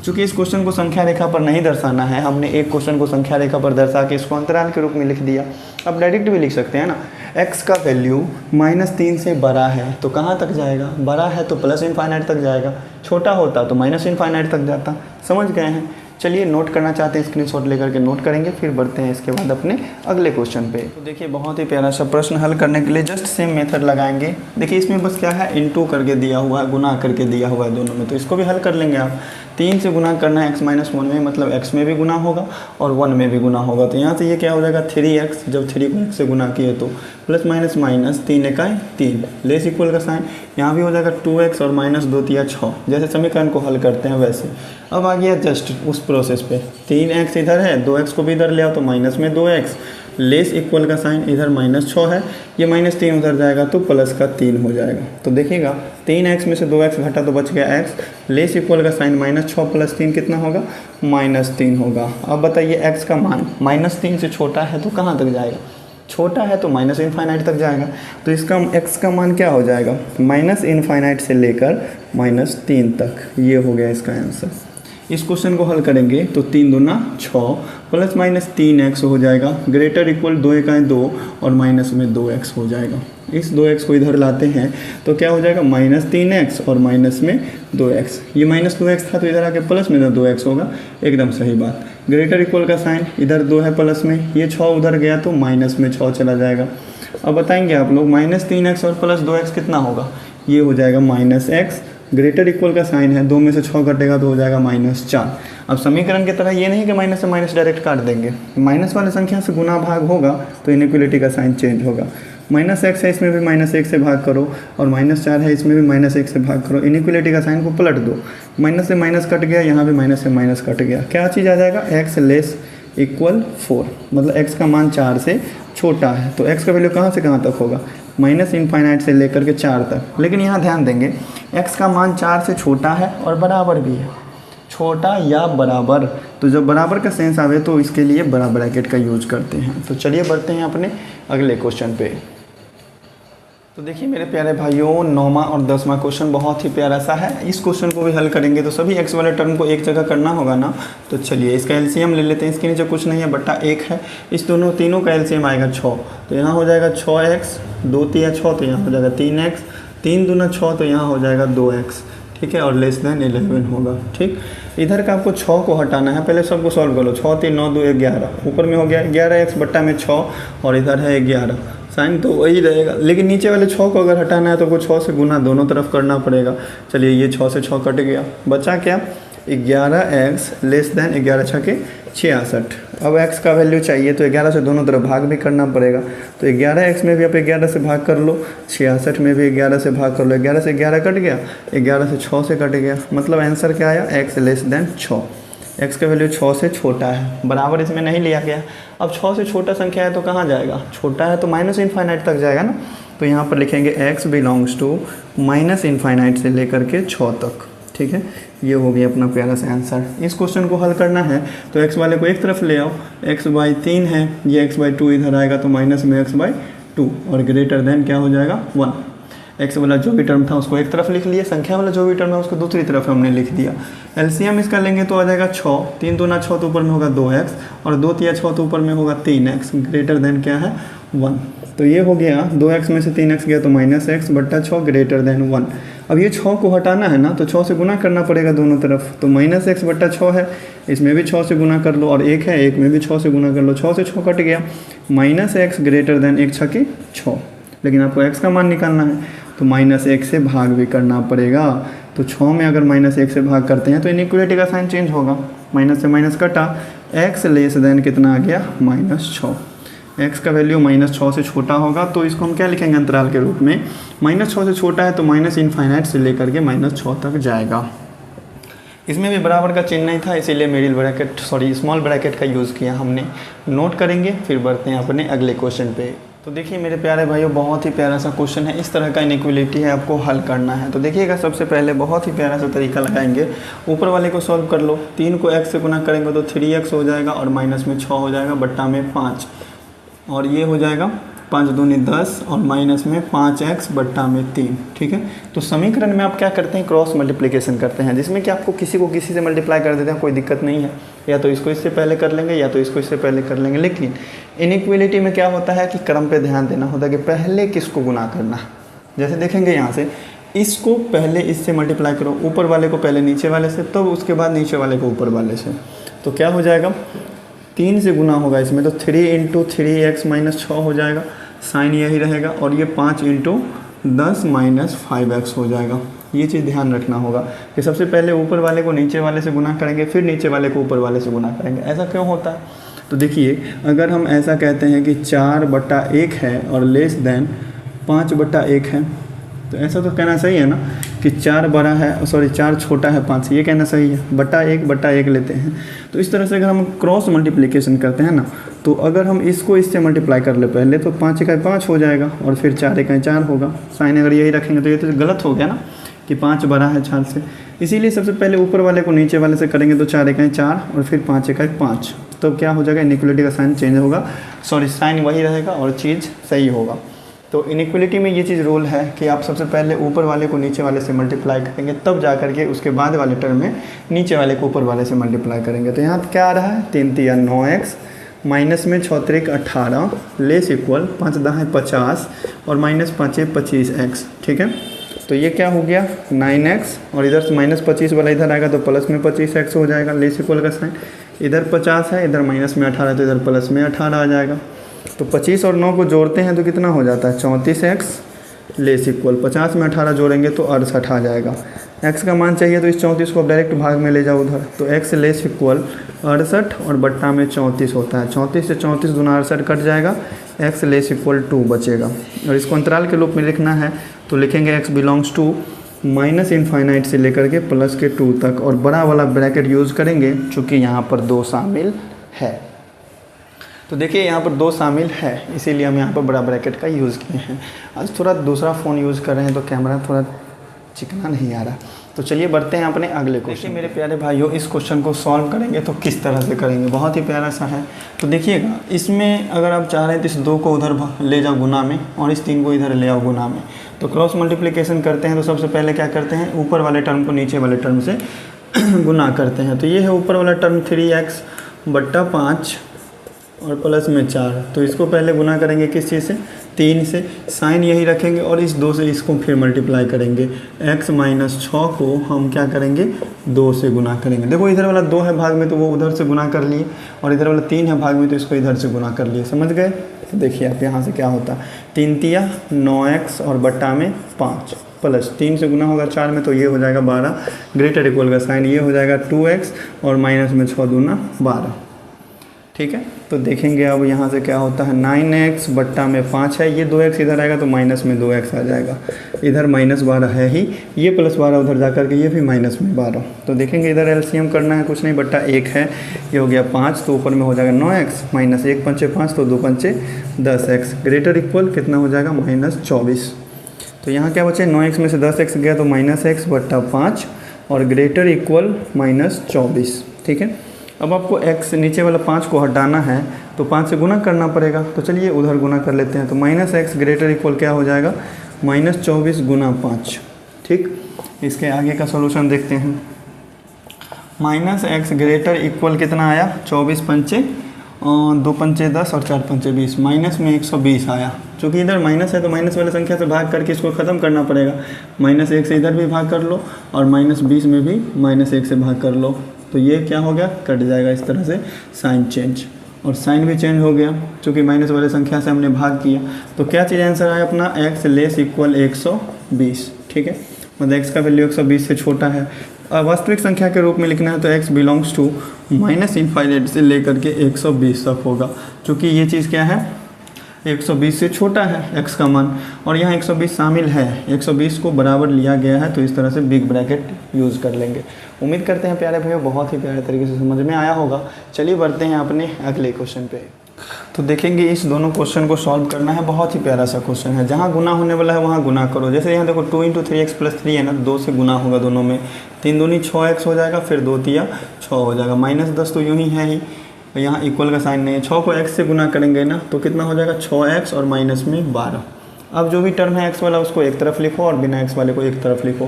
चूँकि इस क्वेश्चन को संख्या रेखा पर नहीं दर्शाना है, हमने एक क्वेश्चन को संख्या रेखा पर दर्शा के इसको अंतराल के रूप में लिख दिया। अब डायरेक्ट भी लिख सकते हैं ना, x का वैल्यू -3 से बड़ा है तो कहाँ तक जाएगा, बड़ा है तो प्लस इनफाइनाइट तक जाएगा, छोटा होता तो माइनस इनफाइनाइट तक जाता। समझ गए हैं। चलिए नोट करना चाहते हैं स्क्रीनशॉट लेकर के नोट करेंगे, फिर बढ़ते हैं इसके बाद अपने अगले क्वेश्चन पे। तो देखिए बहुत ही प्यारा सा प्रश्न हल करने के लिए जस्ट सेम मेथड लगाएंगे। देखिए इसमें बस क्या है, इनटू करके दिया हुआ है, गुना करके दिया हुआ है दोनों में, तो इसको भी हल कर लेंगे आप। 3 से गुना करना है x-1 में, मतलब x में भी गुना होगा और 1 में भी गुना होगा, तो यहाँ से ये क्या हो जाएगा 3x, जब 3 को x से गुना किए तो प्लस माइनस माइनस 3 इकाई 3 लेस इक्वल का साइन, यहाँ भी हो जाएगा 2x और -2 तिया 6, जैसे समीकरण को हल करते हैं वैसे। अब आ गया जस्ट उस प्रोसेस पे, 3x इधर है, 2x को भी इधर ले आओ तो माइनस में 2x लेस इक्वल का साइन, इधर -6 है, ये -3 उधर जाएगा तो प्लस का 3 हो जाएगा। तो देखिएगा 3x में से 2x घटा तो बच गया x, लेस इक्वल का साइन -6 + 3 कितना होगा, -3 होगा। अब बताइए x का मान -3 से छोटा है तो कहाँ तक जाएगा, छोटा है तो माइनस इनफाइनाइट तक जाएगा, तो इसका x का मान क्या हो जाएगा, माइनस इनफाइनाइट से लेकर -3 तक। ये हो गया इसका आंसर। इस क्वेश्चन को हल करेंगे तो 3 दूना 6 प्लस माइनस 3x हो जाएगा, ग्रेटर इक्वल 2 इकाई 2 और माइनस में 2x हो जाएगा। इस 2x को इधर लाते हैं तो क्या हो जाएगा, -3x और माइनस में 2x, ये -2x था तो इधर आके प्लस में 2x होगा, एकदम सही बात। ग्रेटर इक्वल का साइन, इधर 2 है प्लस में, ये 6 उधर गया तो माइनस में 6 चला जाएगा। अब बताएंगे आप लोग -3x और प्लस 2x कितना होगा, ये हो जाएगा -x, ग्रेटर इक्वल का साइन है, 2 में से 6 कटेगा तो हो जाएगा -4। अब समीकरण की तरह ये नहीं कि माइनस से माइनस डायरेक्ट काट देंगे, माइनस वाले संख्या से गुना भाग होगा तो इनइक्वलिटी का साइन चेंज होगा। -x है, इसमें भी -1 से भाग करो, और -4 है, इसमें भी -1 से भाग करो, इनइक्वलिटी का साइन को पलट दो, माइनस से माइनस कट गया, यहाँ भी माइनस से माइनस कट गया, क्या चीज़ आ जाएगा, x लेस इक्वल 4, मतलब x का मान 4 से छोटा है, तो x का वैल्यू कहाँ से कहाँ तक होगा, माइनस इनफाइनाइट से लेकर के 4 तक। लेकिन यहाँ ध्यान देंगे x का मान 4 से छोटा है और बराबर भी है, छोटा या बराबर, तो जब बराबर का सेंस आवे तो इसके लिए बड़ा ब्रैकेट का यूज करते हैं। तो चलिए बढ़ते हैं अपने अगले क्वेश्चन पे। तो देखिए मेरे प्यारे भाइयों, 9वां और 10वां क्वेश्चन बहुत ही प्यारा सा है। इस क्वेश्चन को भी हल करेंगे तो सभी x वाले टर्म को एक जगह करना होगा ना, तो चलिए इसका एलसीएम ले लेते हैं। इसके नीचे कुछ नहीं है, बट्टा 1 है, इस तीनों का एलसीएम आएगा 6, तो यहाँ हो जाएगा 6x, 2 तिया 6 तो यहाँ हो जाएगा 3x, 3 दूना 6 तो यहाँ हो जाएगा 2x, ठीक है, और लेस देन 11 होगा। ठीक, इधर का आपको 6 को हटाना है, पहले सबको सॉल्व कर लो। 6 3 9 2 11, ऊपर में हो गया 11x बट्टा में 6 और इधर है 11, साइन तो वही रहेगा, लेकिन नीचे वाले 6 को अगर हटाना है तो वो 6 से गुना दोनों तरफ करना पड़ेगा। चलिए ये 6 से 6 कट गया, बचा क्या, 11x लेस देन 11 छके 66। अब x का वैल्यू चाहिए तो 11 से दोनों तरफ भाग भी करना पड़ेगा, तो 11x में भी आप 11 से भाग कर लो, 66 में भी 11 से भाग कर लो, 11 से 11 कट गया, 11 से 6 से कट गया, मतलब आंसर क्या आया, x लेस देन 6। x का वैल्यू 6 से छोटा है, बराबर इसमें नहीं लिया गया। अब 6 से छोटा संख्या है तो कहाँ जाएगा, छोटा है तो माइनस इनफाइनाइट तक जाएगा ना, तो यहाँ पर लिखेंगे x belongs to minus infinite से लेकर के 6 तक। ठीक है, ये हो गया अपना प्यारा सा आंसर। इस क्वेश्चन को हल करना है तो x वाले को एक तरफ ले आओ, x/3 है, ये x/2 इधर आएगा तो माइनस में x/2 और ग्रेटर देन क्या हो जाएगा 1। x वाला जो भी टर्म था उसको एक तरफ लिख लिया, संख्या वाला जो भी टर्म है उसको दूसरी तरफ हमने लिख दिया। एलसीएम इसका लेंगे तो आ जाएगा 6, 3 दूना 6 तो ऊपर में होगा 2x और 2 तिया 6 तो ऊपर में होगा 3x, ग्रेटर देन क्या है 1। तो ये हो गया, 2x में से 3x गया तो -x बट्टा 6 ग्रेटर देन 1। अब ये 6 को हटाना है ना, तो 6 से गुना करना पड़ेगा दोनों तरफ। तो -x/6 है, इसमें भी 6 से गुना कर लो, और 1 है, 1 में भी 6 से गुना कर लो। 6 से 6 कट गया, -x ग्रेटर देन 1 6 6। लेकिन आपको x का मान निकालना है, तो -1 से भाग भी करना पड़ेगा। तो 6 में अगर -1 से भाग करते हैं तो इनइक्वलिटी का साइन चेंज होगा, माइनस से माइनस कटा, x लेस देन कितना आ गया, -6। x का वैल्यू -6 से छोटा होगा, तो इसको हम क्या लिखेंगे अंतराल के रूप में, -6 से छोटा है तो -इनफाइनाइट से लेकर के -6 तक जाएगा। इसमें भी बराबर का चिन्ह नहीं था, इसीलिए स्मॉल ब्रैकेट का यूज़ किया हमने। नोट करेंगे, फिर बढ़ते हैं अपने अगले क्वेश्चन पे। तो देखिए मेरे प्यारे भाइयों, बहुत ही प्यारा सा क्वेश्चन है, इस तरह का इनइक्वलिटी है, आपको हल करना है। तो देखिएगा, सबसे पहले बहुत ही प्यारा सा तरीका लगाएंगे। ऊपर वाले को सॉल्व कर लो, 3 को x से गुना करेंगे तो 3x हो जाएगा, और माइनस में 6 हो जाएगा, बट्टा में 5, और ये हो जाएगा 5 दूनी 10, और माइनस में 5x बट्टा में 3। ठीक है, तो समीकरण में आप क्या करते हैं, क्रॉस मल्टीप्लिकेशन करते हैं, जिसमें कि आपको किसी को किसी से मल्टीप्लाई कर देते हैं, कोई दिक्कत नहीं है, या तो इसको इससे पहले कर लेंगे या तो इसको इससे पहले कर लेंगे। लेकिन इनइक्वलिटी में क्या होता है कि क्रम पे ध्यान देना होता है कि पहले किसको गुना करना। जैसे देखेंगे यहाँ से, इसको पहले इससे मल्टीप्लाई करो, ऊपर वाले को पहले नीचे वाले से, तो उसके बाद नीचे वाले को ऊपर वाले से। तो क्या हो जाएगा, 3 से गुना होगा इसमें, तो 3 × 3x - 6 हो जाएगा, साइन यही रहेगा, और ये 5 × 10 - 5x हो जाएगा। ये चीज़ ध्यान रखना होगा कि सबसे पहले ऊपर वाले को नीचे वाले से गुना करेंगे, फिर नीचे वाले को ऊपर वाले से गुना करेंगे। ऐसा क्यों होता है, तो देखिए, अगर हम ऐसा कहते हैं कि 4/1 है और लेस देन 5/1 है, तो ऐसा तो कहना सही है ना कि 4 बड़ा है, 4 छोटा है 5, ये कहना सही है, बटा 1 लेते हैं। तो इस तरह से अगर हम क्रॉस मल्टीप्लिकेशन करते हैं ना, तो अगर हम इसको इससे मल्टीप्लाई कर ले पहले, तो 5 × 5 हो जाएगा, और फिर 4 × 4 होगा। साइन अगर यही रखेंगे तो ये तो गलत हो गया ना कि 5 बड़ा है 4 से, इसीलिए सबसे पहले ऊपर वाले को नीचे वाले से करेंगे, तो 4 × 4 और फिर 5 × 5, तो क्या हो जाएगा, इनइक्वलिटी का साइन चेंज होगा, साइन वही रहेगा और चीज़ सही होगा। तो इनइक्वलिटी में ये चीज़ रूल है कि आप सबसे पहले ऊपर वाले को नीचे वाले से मल्टीप्लाई करेंगे, तब जा करके उसके बाद वाले टर्म में नीचे वाले को ऊपर वाले से मल्टीप्लाई करेंगे। तो यहाँ क्या आ रहा है, 3 × 3 = 9x, माइनस में 6 × 3 = 18, लेस इक्वल 5 × 10 = 50, और -5 × 25x। ठीक है, तो ये क्या हो गया, 9x, और इधर से -25 वाला इधर आएगा तो प्लस में 25x हो जाएगा, लेस इक्वल का साइन, इधर 50 है, इधर माइनस में 18, तो इधर प्लस में 18 आ जाएगा। तो 25 और 9 को जोड़ते हैं तो कितना हो जाता है, 34x, लेस इक्वल 50 में 18 जोड़ेंगे तो 68 आ जाएगा। x का मान चाहिए तो इस 34 को आप डायरेक्ट भाग में ले जाओ उधर, तो x लेस इक्वल 68 और बट्टा में 34 होता है। 34 से 34 दूना 68 कट जाएगा, x लेस इक्वल 2 बचेगा। और इसको अंतराल के रूप में लिखना है तो लिखेंगे x बिलोंग्स टू -इनफाइनाइट से लेकर के +2 तक, और बड़ा वाला ब्रैकेट यूज़ करेंगे चूँकि यहाँ पर 2 शामिल है। तो देखिए यहाँ पर 2 शामिल है, इसीलिए हम यहाँ पर बड़ा ब्रैकेट का यूज़ किए हैं। आज थोड़ा दूसरा फ़ोन यूज़ कर रहे हैं तो कैमरा थोड़ा चिकना नहीं आ रहा। तो चलिए बढ़ते हैं अपने अगले क्वेश्चन। मेरे प्यारे भाइयों, इस क्वेश्चन को सॉल्व करेंगे तो किस तरह से करेंगे, बहुत ही प्यारा सा है। तो देखिएगा, इसमें अगर आप चाह रहे हैं तो इस 2 को उधर ले जाओ गुना में, और इस 3 को इधर ले आओ गुना में। तो क्रॉस मल्टीप्लिकेशन करते हैं तो सबसे पहले क्या करते हैं, ऊपर वाले टर्म को नीचे वाले टर्म से गुना करते हैं। तो ये है ऊपर वाला टर्म 3x बट्टा 5 और प्लस में 4, तो इसको पहले गुना करेंगे किस चीज़ से, 3 से, साइन यही रखेंगे, और इस 2 से इसको फिर मल्टीप्लाई करेंगे। x - 6 को हम क्या करेंगे, 2 से गुना करेंगे। देखो इधर वाला 2 है भाग में तो वो उधर से गुना कर लिए, और इधर वाला 3 है भाग में तो इसको इधर से गुना कर लिए। समझ गए। तो देखिए आप यहाँ से क्या होता है, 3 × 3 = 9x और बट्टा में 5, प्लस 3 से गुना होगा 4 में तो ये हो जाएगा 12, ग्रेटर इक्वल का साइन ये हो जाएगा 2x, और माइनस में 6 दूना 12। ठीक है, तो देखेंगे अब यहाँ से क्या होता है, 9x बट्टा में 5 है, ये 2x इधर आएगा तो माइनस में 2x आ जाएगा, इधर -12 है ही, ये +12 उधर जा कर के ये भी -12। तो देखेंगे इधर एलसीएम करना है, कुछ नहीं, बट्टा 1 है, ये हो गया 5, तो ऊपर में हो जाएगा 9x, -1 × 5 = 5, तो 2 × 5 = 10x, ग्रेटर इक्वल कितना हो जाएगा, -24। तो यहाँ क्या बचे, 9x में से 10x गया तो -x बट्टा 5, और ग्रेटर इक्वल -24। ठीक है, अब आपको x नीचे वाला 5 को हटाना है तो 5 से गुना करना पड़ेगा। तो चलिए उधर गुना कर लेते हैं, तो -x ग्रेटर इक्वल क्या हो जाएगा, -24 × 5। ठीक, इसके आगे का सॉल्यूशन देखते हैं। -x ग्रेटर इक्वल कितना आया, 24 × 5 दो पंचे 10 और चार पंचे 20, माइनस में 120 आया। चूँकि इधर माइनस है तो माइनस वाली संख्या से भाग करके इसको ख़त्म करना पड़ेगा। -1 से इधर भी भाग कर लो और -20 में भी -1 से भाग कर लो, तो ये क्या हो गया, कट जाएगा इस तरह से, साइन चेंज, और साइन भी चेंज हो गया क्योंकि माइनस वाले संख्या से हमने भाग किया। तो क्या चीज़ आंसर आया अपना, x लेस इक्वल 120। ठीक है, मतलब x का वैल्यू 120 से छोटा है। वास्तविक संख्या के रूप में लिखना है तो x बिलोंग्स टू -∞ से लेकर के 120 तक होगा, क्योंकि ये चीज़ क्या है, 120 से छोटा है x का मान, और यहाँ 120 शामिल है, 120 को बराबर लिया गया है, तो इस तरह से बिग ब्रैकेट यूज़ कर लेंगे। उम्मीद करते हैं प्यारे भाइयों बहुत ही प्यारे तरीके से समझ में आया होगा। चलिए बढ़ते हैं अपने अगले क्वेश्चन पे। तो देखेंगे इस दोनों क्वेश्चन को सॉल्व करना है, बहुत ही प्यारा सा क्वेश्चन है। जहाँ गुना होने वाला है वहाँ गुना करो। जैसे यहाँ देखो 2 × 3x + 3 है ना, 2 से गुना होगा दोनों में, 3 दूनी 6x हो जाएगा, फिर 2 तिया 6 हो जाएगा, -10 तो यूँ ही है ही, यहाँ इक्वल का साइन नहीं है। 6 को x से गुना करेंगे ना तो कितना हो जाएगा, 6x और माइनस में 12। अब जो भी टर्म है x वाला उसको एक तरफ लिखो और बिना x वाले को एक तरफ लिखो।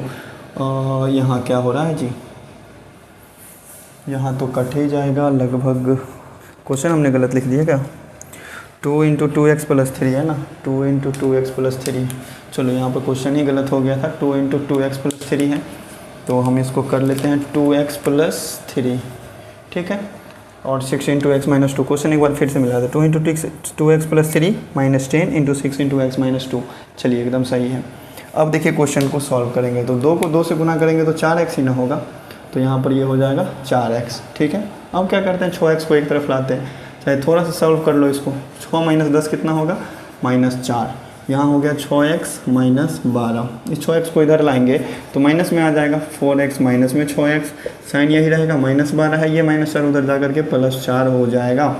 यहाँ क्या हो रहा है जी, यहाँ तो कट ही जाएगा लगभग। क्वेश्चन हमने गलत लिख दिया क्या, 2 × 2x + 3 है ना, 2 × 2x + 3। चलो यहाँ पर क्वेश्चन ही गलत हो गया था, 2 × 2x + 3 है, तो हम इसको कर लेते हैं 2x + 3। ठीक है, और 6 × x - 2। क्वेश्चन एक बार फिर से मिला था, 2 × 2x + 3 -10 × 6 × x - 2। चलिए एकदम सही है। अब देखिए क्वेश्चन को सॉल्व करेंगे तो 2 को 2 से गुना करेंगे तो 4x ही ना होगा, तो यहाँ पर ये हो जाएगा 4x। ठीक है, अब क्या करते हैं, 6x को एक तरफ लाते हैं, चाहे थोड़ा सा सॉल्व कर लो इसको। 6 - 10 कितना होगा, -4। यहाँ हो गया 6x - 12। इस 6x को इधर लाएंगे तो माइनस में आ जाएगा, 4x माइनस में 6x, साइन यही रहेगा, -12 है, ये -4 उधर जा करके +4 हो जाएगा।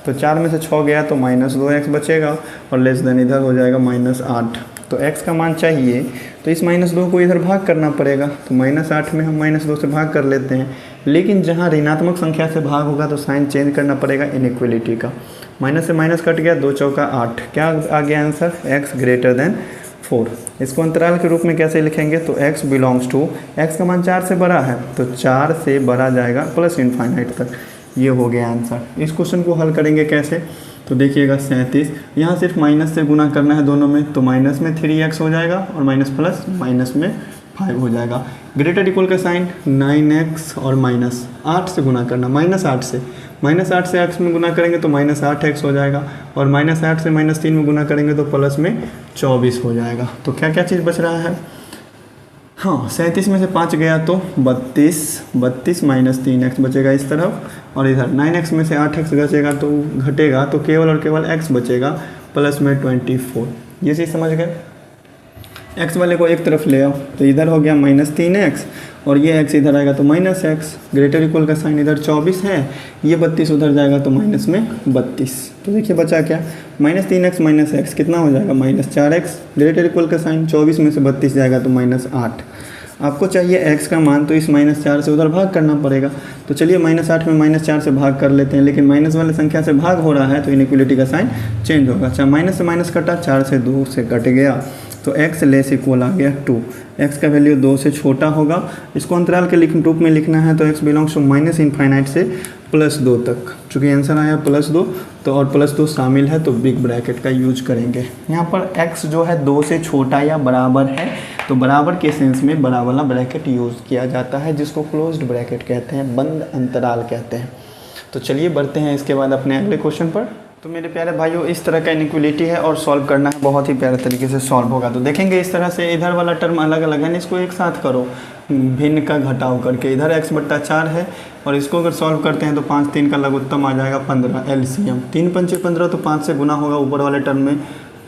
तो 4 में से 6 गया तो -2x बचेगा, और लेस देन इधर हो जाएगा -8। तो x का मान चाहिए तो इस -2 को इधर भाग करना पड़ेगा, तो -8 में हम -2 से भाग कर लेते हैं। लेकिन जहाँ ऋणात्मक संख्या से भाग होगा तो साइन चेंज करना पड़ेगा इनइक्वलिटी का। माइनस से माइनस कट गया, 2 चौका 8, क्या आ गया आंसर, x > 4। इसको अंतराल के रूप में कैसे लिखेंगे, तो x बिलोंग्स टू, x का मान 4 से बड़ा है तो 4 से बड़ा जाएगा +∞ तक। ये हो गया आंसर। इस क्वेश्चन को हल करेंगे कैसे, तो देखिएगा 37, यहाँ सिर्फ माइनस से गुना करना है दोनों में, तो माइनस में 3x हो जाएगा और माइनस प्लस माइनस में 5 हो जाएगा। ग्रेटर इक्वल का साइन 9x और -8 से गुना करना, -8 से, -8 से x में गुना करेंगे तो -8x हो जाएगा, और -8 से -3 में गुना करेंगे तो प्लस में 24 हो जाएगा। तो क्या क्या चीज़ बच रहा है, हाँ 37 में से 5 गया तो 32, 32 - 3x बचेगा इस तरफ, और इधर 9x में से 8x बचेगा तो घटेगा, तो केवल और केवल x बचेगा प्लस में 24। ये चीज़ समझ गए। x वाले को एक तरफ ले आओ तो इधर हो गया -3x, और ये x इधर आएगा तो -x। ग्रेटर इक्वल का साइन इधर 24 है, ये 32 उधर जाएगा तो माइनस में 32। तो देखिए बचा क्या, -3x - x कितना हो जाएगा, -4x। ग्रेटर इक्वल का साइन 24 में से 32 जाएगा तो -8। आपको चाहिए x का मान, तो इस -4 से उधर भाग करना पड़ेगा। तो चलिए -8 में -4 से भाग कर लेते हैं, लेकिन माइनस वाले संख्या से भाग हो रहा है तो इनइक्वलिटी का साइन चेंज होगा। अच्छा, माइनस से माइनस कटा, 4 से 2 से कट गया, तो x लेस इक्वल आ गया 2। x का वैल्यू 2 से छोटा होगा। इसको अंतराल के रूप में लिखना है तो x बिलोंग्स टू -∞ से +2 तक। चूँकि आंसर आया +2 तो, और +2 शामिल है तो बिग ब्रैकेट का यूज करेंगे। यहाँ पर x जो है 2 से छोटा या बराबर है, तो बराबर के सेंस में बड़ा वाला ब्रैकेट यूज़ किया जाता है, जिसको क्लोज्ड ब्रैकेट कहते हैं, बंद अंतराल कहते हैं। तो चलिए बढ़ते हैं इसके बाद अपने अगले क्वेश्चन पर। तो मेरे प्यारे भाइयों, इस तरह का इनइक्वलिटी है और सॉल्व करना है, बहुत ही प्यारे तरीके से सॉल्व होगा। तो देखेंगे इस तरह से, इधर वाला टर्म अलग अलग है, इसको एक साथ करो, भिन्न का घटाव करके। इधर x/4 है, और इसको अगर सॉल्व करते हैं तो 5 3 का लघुत्तम आ जाएगा 15 एलसीएम। 3 पंचे 15, तो 5 से गुना होगा ऊपर वाले टर्म में,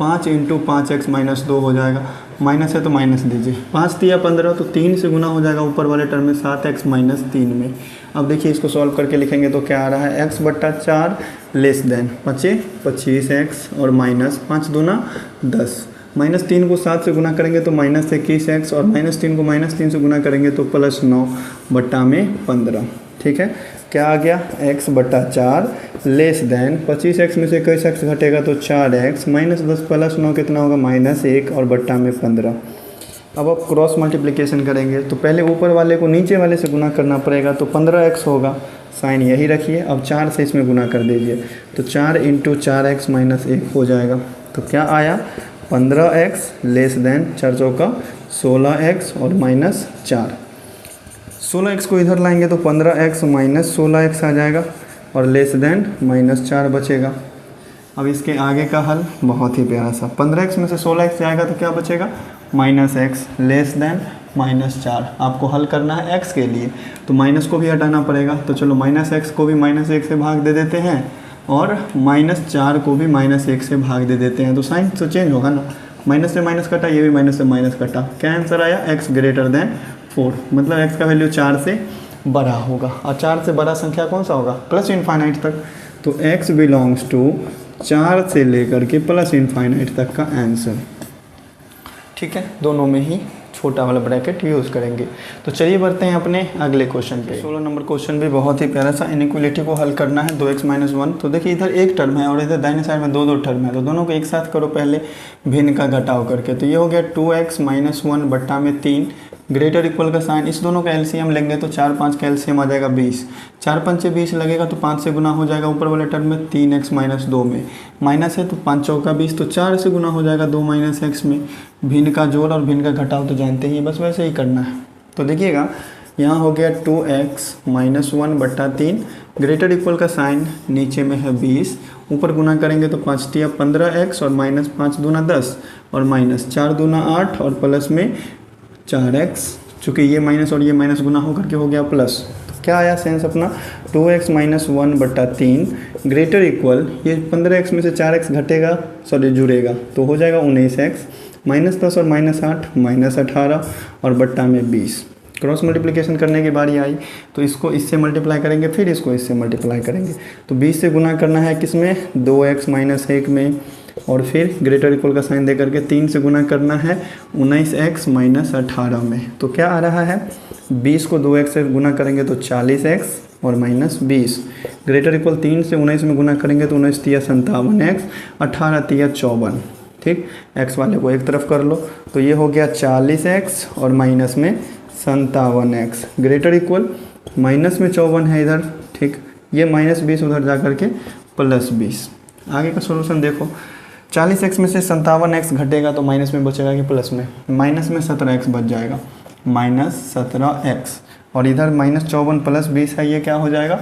5 × 5x - 2 हो जाएगा, माइनस है तो माइनस दीजिए, 5 तिया 15, तो 3 से गुना हो जाएगा ऊपर वाले टर्म में 7x - 3 में। अब देखिए इसको सॉल्व करके लिखेंगे तो क्या आ रहा है, x/4 लेस देन 25x और -5 दूना 10, -3 को 7 से गुना करेंगे तो -21x, और -3 को -3 से गुना करेंगे तो +9/15। ठीक है, क्या आ गया, x/4 लेस देन 25x में से कैसे x घटेगा तो 4x, -10 + 9 कितना होगा, -1 और बट्टा में 15। अब आप क्रॉस मल्टीप्लिकेशन करेंगे तो पहले ऊपर वाले को नीचे वाले से गुना करना पड़ेगा, तो 15x होगा, साइन यही रखिए। अब 4 से इसमें गुना कर दीजिए, तो 4 × 4x - 1 हो जाएगा। तो क्या आया 15x लेस देन 4 चौका 16x और -4। 16x को इधर लाएंगे तो 15x - 16x आ जाएगा और लेस देन -4 बचेगा। अब इसके आगे का हल बहुत ही प्यारा सा, 15x में से 16x जाएगा तो क्या बचेगा -x लेस देन -4। आपको हल करना है x के लिए, तो माइनस को भी हटाना पड़ेगा। तो चलो -x को भी -1 से भाग दे देते हैं और -4 को भी -1 से भाग दे देते हैं, तो साइन तो चेंज होगा ना। माइनस से माइनस कटा, ये भी माइनस से माइनस कटा, क्या आंसर आया x > 4। मतलब x का वैल्यू 4 से बड़ा होगा। और 4 से बड़ा संख्या कौन सा होगा +∞ तक। तो x बिलोंग्स टू 4 से लेकर के +∞ तक का आंसर। ठीक है, दोनों में ही छोटा वाला ब्रैकेट यूज़ करेंगे। तो चलिए बढ़ते हैं अपने अगले क्वेश्चन पे। 16 नंबर क्वेश्चन भी बहुत ही प्यारा सा, इनइक्वालिटी को हल करना है 2x - 1। तो देखिए इधर एक टर्म है और इधर दाहिने साइड में दो टर्म है, तो दोनों को एक साथ करो पहले भिन्न का घटाव करके। तो ये हो गया 2x - 1 बट्टा में 3 ग्रेटर इक्वल का साइन। इस दोनों का एलसीएम लेंगे तो 4 5 का एलसीएम आ जाएगा 20। 4 5 से 20 लगेगा तो 5 से गुना हो जाएगा ऊपर वाले टर्म में 3x - 2 में। माइनस है तो 5 चौका 20, तो 4 से गुना हो जाएगा 2 - x में। भिन्न का जोड़ और भिन्न का घटाव तो जानते ही, बस वैसे ही करना है। तो देखिएगा यहाँ हो गया 2x - 1 बट्टा 3 ग्रेटर इक्वल का साइन नीचे में है 20, ऊपर गुना करेंगे तो 5 × 15x और -5 दूना 10 और -4 दूना 8 और प्लस में 4x, चूँकि ये माइनस और ये माइनस गुना होकर के हो गया प्लस। तो क्या आया सेंस अपना 2x - 1 बट्टा 3 ग्रेटर इक्वल, ये 15x में से 4x घटेगा जुड़ेगा तो हो जाएगा 19x, -10 और -8 -18 और बट्टा में 20। क्रॉस मल्टीप्लिकेशन करने की बारी आई तो इसको इससे मल्टीप्लाई करेंगे, फिर इसको इससे मल्टीप्लाई करेंगे। तो 20 से गुना करना है किसमें 2x - 1 में, और फिर ग्रेटर इक्वल का साइन दे करके 3 से गुना करना है 19x - 18 में। तो क्या आ रहा है 20 को 2x से गुना करेंगे तो 40x और -20 ग्रेटर इक्वल 3 से 19 में गुना करेंगे तो 19 × 3 = 57x, 18 × 3 = 54। ठीक, x वाले को एक तरफ कर लो तो ये हो गया 40x और माइनस में 57x ग्रेटर इक्वल माइनस में 54 है इधर। ठीक, ये -20 उधर जा कर के +20। आगे का सॉल्यूशन देखो, 40x में से 57x घटेगा तो माइनस में बचेगा कि प्लस में, माइनस में 17x बच जाएगा, -17x। और इधर -54 + 20 है, ये क्या हो जाएगा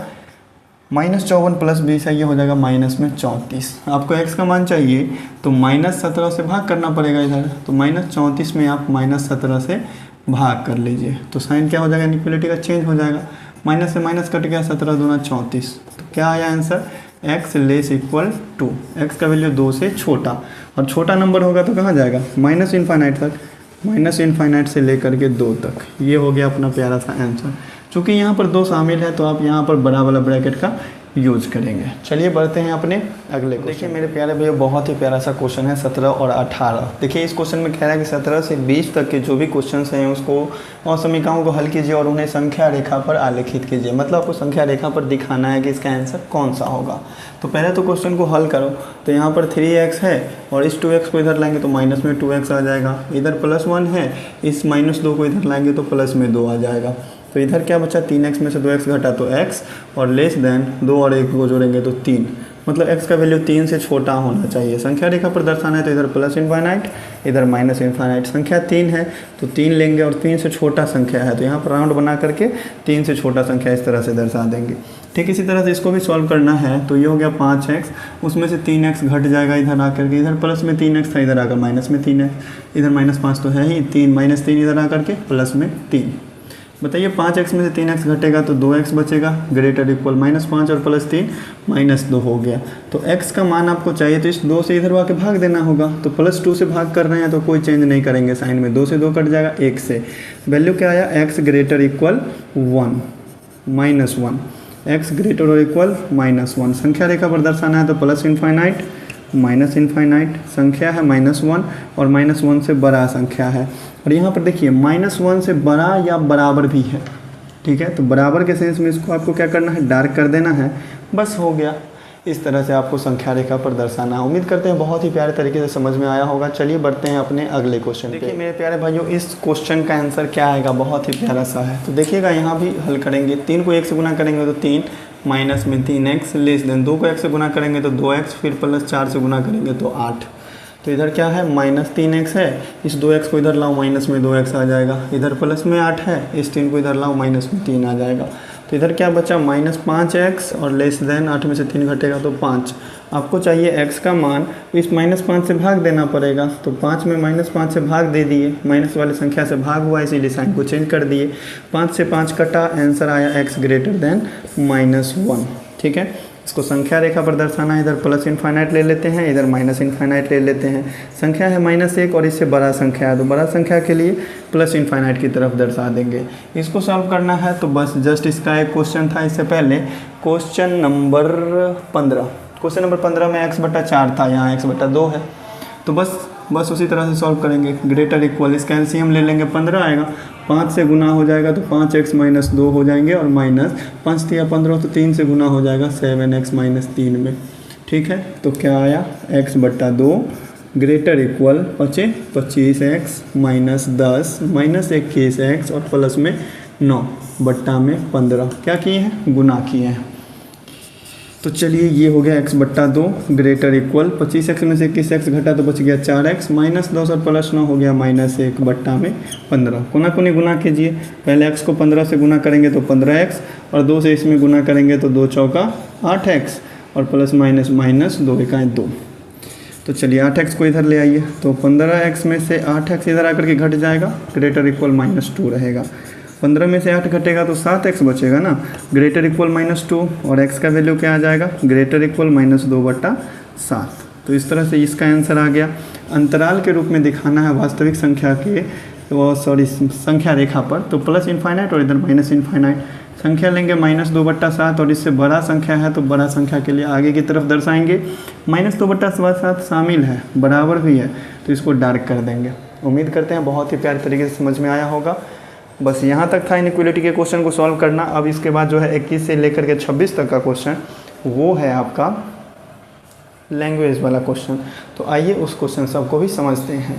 -54 + 20 है, ये हो जाएगा -34। आपको x का मान चाहिए तो -17 से भाग करना पड़ेगा इधर, तो -34 में आप -17 से भाग कर लीजिए तो साइन क्या हो जाएगा इनइक्वालिटी का चेंज हो जाएगा। माइनस से माइनस कट गया, 17 दूना 34। तो क्या आया आंसर x < 2, x का वैल्यू 2 से छोटा, और छोटा नंबर होगा तो कहाँ जाएगा -∞ तक, -∞ से लेकर के 2 तक। ये हो गया अपना प्यारा सा आंसर। चूँकि यहाँ पर 2 शामिल है तो आप यहाँ पर बड़ा वाला ब्रैकेट का यूज करेंगे। चलिए बढ़ते हैं अपने अगले। देखिए मेरे प्यारे भैया बहुत ही प्यारा सा क्वेश्चन है 17 और 18। देखिए इस क्वेश्चन में कह रहा है कि 17 से 20 तक के जो भी क्वेश्चंस हैं उसको और समीकरणों को हल कीजिए और उन्हें संख्या रेखा पर आलेखित कीजिए। मतलब आपको संख्या रेखा पर दिखाना है कि इसका आंसर कौन सा होगा। तो पहले तो क्वेश्चन को हल करो, तो यहाँ पर 3x है और इस 2x को इधर लाएंगे तो माइनस में 2x आ जाएगा, इधर +1 है, इस -2 को इधर लाएंगे तो प्लस में 2 आ जाएगा। तो इधर क्या बचा 3x में से 2x घटा तो x, और लेस देन 2 और 1 को जोड़ेंगे तो 3। मतलब x का वैल्यू 3 से छोटा होना चाहिए। संख्या रेखा पर दर्शाना है तो इधर +∞ इधर -∞। संख्या 3 है तो 3 लेंगे और 3 से छोटा संख्या है तो यहाँ पर राउंड बना करके 3 से छोटा संख्या इस तरह से दर्शा देंगे। ठीक, इसी तरह से इसको भी सॉल्व करना है। तो ये हो गया 5x, उसमें से 3x घट जाएगा इधर आकर के, इधर प्लस में 3x था, इधर आकर माइनस में 3x, इधर -5 तो है ही, 3 -3 इधर आकर के प्लस में 3। बताइए 5x में से 3x घटेगा तो 2x बचेगा, ग्रेटर इक्वल -5 और +3 -2 हो गया। तो x का मान आपको चाहिए तो इस 2 से इधर आके भाग देना होगा। तो +2 से भाग कर रहे हैं तो कोई चेंज नहीं करेंगे साइन में, 2 से 2 कट जाएगा 1 से। वैल्यू क्या आया x greater equal 1 -1, x greater और इक्वल -1। संख्या रेखा पर दर्शाना है तो +∞ -∞, संख्या है -1 और -1 से बड़ा संख्या है। और यहाँ पर देखिए -1 से बड़ा या बराबर भी है। ठीक है, तो बराबर के सेंस में इसको आपको क्या करना है डार्क कर देना है, बस हो गया। इस तरह से आपको संख्या रेखा पर दर्शाना है। उम्मीद करते हैं बहुत ही प्यारे तरीके से समझ में आया होगा। चलिए बढ़ते हैं अपने अगले क्वेश्चन पे। देखिए मेरे प्यारे भाइयों, इस क्वेश्चन का आंसर क्या आएगा, बहुत ही प्यारा सा है। तो देखिएगा यहाँ भी हल करेंगे। 3 को 1 से गुना करेंगे तो 3, माइनस में 3x, लेस देन 2 को 1 से गुना करेंगे तो 2x, फिर प्लस 4 से गुना करेंगे तो 8। तो इधर क्या है, माइनस 3x है, इस 2x को इधर लाओ माइनस में 2x आ जाएगा, इधर प्लस में 8 है, इस 3 को इधर लाओ माइनस में 3 आ जाएगा। तो इधर क्या बचा, माइनस 5x और लेस देन 8 में से 3 घटेगा तो 5। आपको चाहिए x का मान, इस माइनस 5 से भाग देना पड़ेगा। तो 5 में माइनस 5 से भाग दे दिए, माइनस वाली संख्या से भाग हुआ इसीलिए साइन को चेंज कर दिए। 5 से 5 कटा, आंसर आया x ग्रेटर देन -1। ठीक है, इसको संख्या रेखा पर दर्शाना है। इधर प्लस इनफाइनाइट ले लेते हैं, इधर माइनस इनफाइनाइट ले लेते हैं। संख्या है -1 और इससे बड़ा संख्या है, तो बड़ा संख्या के लिए प्लस इनफाइनाइट की तरफ दर्शा देंगे। इसको सॉल्व करना है तो बस जस्ट इसका एक क्वेश्चन था इससे पहले, क्वेश्चन नंबर 15। क्वेश्चन नंबर 15 में x/4 था, यहाँ x/2 है। तो बस उसी तरह से सॉल्व करेंगे। ग्रेटर इक्वल, इसका एलसीएम ले लेंगे, 15 आएगा, 5 से गुना हो जाएगा तो 5x - 2 हो जाएंगे, और माइनस 5 तिया 15 तो 3 से गुना हो जाएगा 7x - 3 में। ठीक है, तो क्या आया, x/2 greater equal 25x - 10 - 21x और प्लस में 9 बट्टा में 15 क्या किए हैं, गुना किए हैं। तो चलिए ये हो गया x/2 ग्रेटर इक्वल 25x में से 21x घटा तो बच गया 4x, माइनस 10 और प्लस 9 हो गया -1 बट्टा में 15। कोना कोनी गुना कीजिए, पहले x को 15 से गुना करेंगे तो 15x, और 2 से इसमें गुना करेंगे तो 2 चौका 8x, और प्लस माइनस माइनस 2 एकाएँ 2। तो चलिए 8x को इधर ले आइए, तो 15x में से 8x इधर आकर के घट जाएगा, ग्रेटर इक्वल -2 रहेगा। 15 में से 8 घटेगा तो 7x बचेगा ना, ग्रेटर इक्वल -2, और x का वैल्यू क्या आ जाएगा, ग्रेटर इक्वल -2/7। तो इस तरह से इसका आंसर आ गया। अंतराल के रूप में दिखाना है वास्तविक संख्या के, संख्या रेखा पर, तो प्लस इनफाइनाइट और इधर माइनस इनफाइनाइट। संख्या लेंगे -2/7 और इससे बड़ा संख्या है तो बड़ा संख्या के लिए आगे की तरफ दर्शाएंगे। -2/7 शामिल है, बराबर भी है, तो इसको डार्क कर देंगे। उम्मीद करते हैं बहुत ही प्यारे तरीके से समझ में आया होगा। बस यहाँ तक था इनइक्वालिटी के क्वेश्चन को सॉल्व करना। अब इसके बाद जो है 21 से लेकर के 26 तक का क्वेश्चन, वो है आपका लैंग्वेज वाला क्वेश्चन। तो आइए उस क्वेश्चन सबको भी समझते हैं।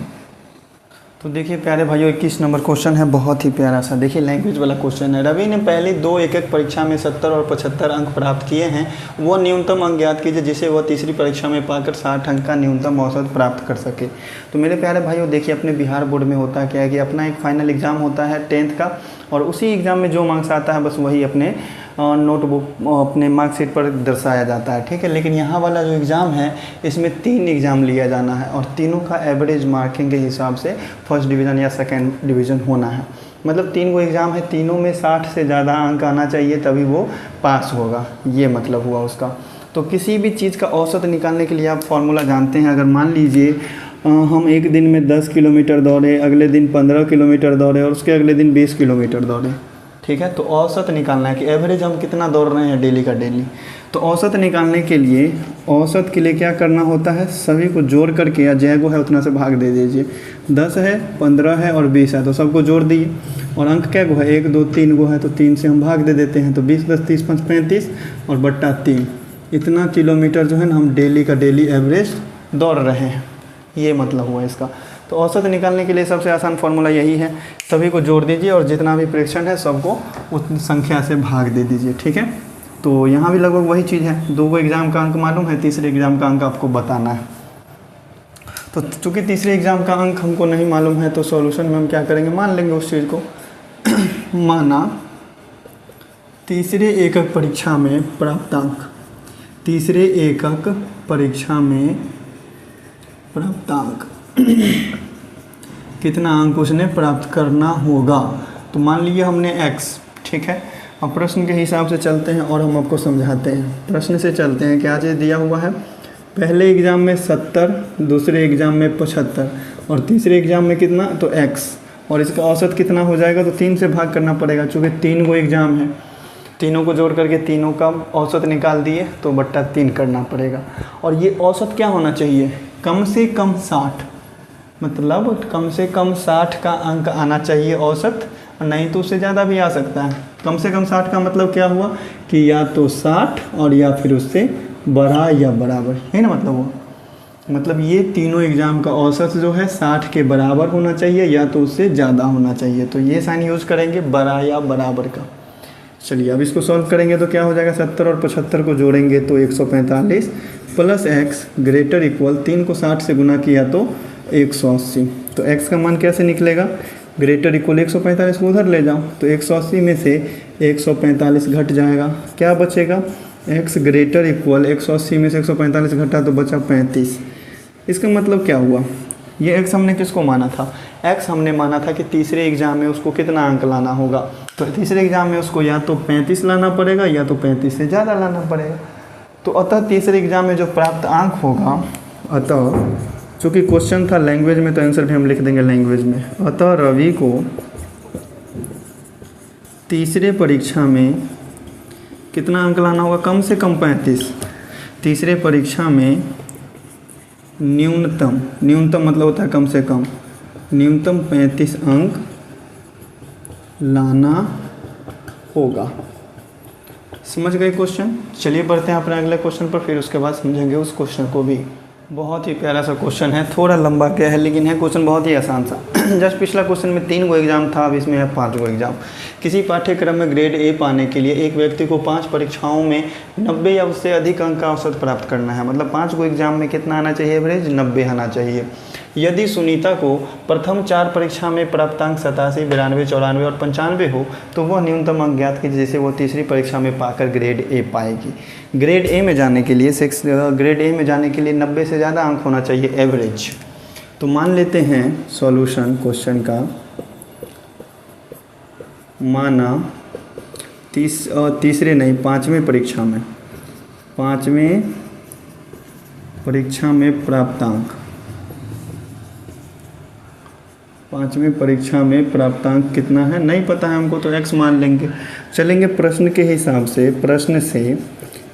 तो देखिए प्यारे भाइयों, 21 नंबर क्वेश्चन है, बहुत ही प्यारा सा। देखिए लैंग्वेज वाला क्वेश्चन है। रवि ने पहली 2 एक-एक परीक्षा में 70 और 75 अंक प्राप्त किए हैं। वो न्यूनतम अंक ज्ञात कीजिए जिसे वह तीसरी परीक्षा में पाकर 60 अंक का न्यूनतम औसत प्राप्त कर सके। तो मेरे प्यारे भाइयों देखिए, अपने बिहार बोर्ड में होता क्या है कि अपना एक फाइनल एग्ज़ाम होता है 10th का, और उसी एग्ज़ाम में जो मार्क्स आता है बस वही अपने नोटबुक अपने मार्कशीट पर दर्शाया जाता है। ठीक है, लेकिन यहाँ वाला जो एग्ज़ाम है इसमें 3 एग्ज़ाम लिया जाना है, और तीनों का एवरेज मार्किंग के हिसाब से फर्स्ट डिवीज़न या सेकेंड डिवीज़न होना है। मतलब 3 गो एग्ज़ाम है, तीनों में 60 से ज़्यादा अंक आना चाहिए तभी वो पास होगा, ये मतलब हुआ उसका। तो किसी भी चीज़ का औसत निकालने के लिए आप फॉर्मूला जानते हैं। अगर मान लीजिए हम एक दिन में 10 किलोमीटर दौड़े, अगले दिन 15 किलोमीटर दौड़े, और उसके अगले दिन 20 किलोमीटर दौड़े, ठीक है, तो औसत निकालना है कि एवरेज हम कितना दौड़ रहे हैं डेली का डेली। तो औसत निकालने के लिए, औसत के लिए क्या करना होता है, सभी को जोड़ करके या जय को है उतना से भाग दे दीजिए। 10 है, 15 है और 20 है, तो सबको जोड़ दिए, और अंक क्या गो है, 1 2 3 गो है, तो 3 से हम भाग दे देते हैं। तो 20 10 30 5 35 और बट्टा 3, इतना किलोमीटर जो है ना हम डेली का डेली एवरेज दौड़ रहे हैं, ये मतलब हुआ इसका। तो औसत निकालने के लिए सबसे आसान फार्मूला यही है, सभी को जोड़ दीजिए और जितना भी फ्रैक्शन है सबको उस संख्या से भाग दे दीजिए। ठीक है, तो यहाँ भी लगभग वही चीज़ है। 2 एग्ज़ाम का अंक मालूम है, तीसरे एग्ज़ाम का अंक आपको बताना है। तो चूँकि तीसरे एग्ज़ाम का अंक हमको नहीं मालूम है तो सॉल्यूशन में हम क्या करेंगे, मान लेंगे उस चीज़ को। माना तीसरे एकक परीक्षा में प्राप्त अंक, तीसरे एकक परीक्षा में प्राप्त अंक कितना अंक उसने प्राप्त करना होगा। तो मान लीजिए हमने x, ठीक है। अब प्रश्न के हिसाब से चलते हैं और हम आपको समझाते हैं। प्रश्न से चलते हैं, क्या चीज़ दिया हुआ है, पहले एग्ज़ाम में 70, दूसरे एग्ज़ाम में 75 और तीसरे एग्ज़ाम में कितना, तो x, और इसका औसत कितना हो जाएगा, तो 3 से भाग करना पड़ेगा। चूँकि 3 गो एग्ज़ाम है, तीनों को जोड़ करके तीनों का औसत निकाल दिए तो बट्टा 3 करना पड़ेगा। और ये औसत क्या होना चाहिए, कम से कम 60, मतलब कम से कम 60 का अंक आना चाहिए औसत, और नहीं तो उससे ज़्यादा भी आ सकता है। कम से कम 60 का मतलब क्या हुआ कि या तो 60 और या फिर उससे बड़ा या बराबर है ना, मतलब ये तीनों एग्ज़ाम का औसत जो है 60 के बराबर होना चाहिए या तो उससे ज़्यादा होना चाहिए। तो ये साइन यूज़ करेंगे बड़ा या बराबर का। चलिए अब इसको सॉल्व करेंगे तो क्या हो जाएगा, 70 और 75 को जोड़ेंगे तो 145 प्लस x ग्रेटर इक्वल 3 को 60 से गुना किया तो 180। तो x का मान कैसे निकलेगा, ग्रेटर इक्वल 145 को उधर ले जाओ तो 180 में से 145 घट जाएगा, क्या बचेगा, x ग्रेटर इक्वल 180 में से 145 घटा तो बचा 35। इसका मतलब क्या हुआ, ये x हमने किसको माना था, x हमने माना था कि तीसरे एग्ज़ाम में उसको कितना अंक लाना होगा। तो तीसरे एग्ज़ाम में उसको या तो 35 लाना पड़ेगा या तो 35 से ज़्यादा लाना पड़ेगा। तो अतः तीसरे एग्ज़ाम में जो प्राप्त अंक होगा, अतः चूँकि क्वेश्चन था लैंग्वेज में तो आंसर भी हम लिख देंगे लैंग्वेज में। अतः रवि को तीसरे परीक्षा में कितना अंक लाना होगा, कम से कम 35। तीसरे परीक्षा में न्यूनतम मतलब होता है कम से कम, न्यूनतम 35 अंक लाना होगा। समझ गए क्वेश्चन। चलिए बढ़ते हैं अपने अगले क्वेश्चन पर, फिर उसके बाद समझेंगे उस क्वेश्चन को भी। बहुत ही प्यारा सा क्वेश्चन है, थोड़ा लंबा क्या है लेकिन है क्वेश्चन बहुत ही आसान सा। जस्ट पिछला क्वेश्चन में 3 गो एग्जाम था, अब इसमें है 5 गो एग्जाम। किसी पाठ्यक्रम में ग्रेड ए पाने के लिए एक व्यक्ति को 5 परीक्षाओं में 90 या उससे अधिक अंक का औसत प्राप्त करना है। मतलब 5 गो एग्जाम में कितना आना चाहिए, एवरेज 90 आना चाहिए। यदि सुनीता को प्रथम 4 परीक्षा में प्राप्तांक 87, 92, 94 और 95 हो तो वह न्यूनतम अंक ज्ञात कीजिए जिसे वो तीसरी परीक्षा में पाकर ग्रेड ए पाएगी। ग्रेड ए में जाने के लिए 90 से ज़्यादा अंक होना चाहिए एवरेज। तो मान लेते हैं सॉल्यूशन क्वेश्चन का, माना तीसरे नहीं 5वें परीक्षा में प्राप्तांक, 5वीं परीक्षा में प्राप्तांक कितना है नहीं पता है हमको, तो x मान लेंगे। चलेंगे प्रश्न के हिसाब से, प्रश्न से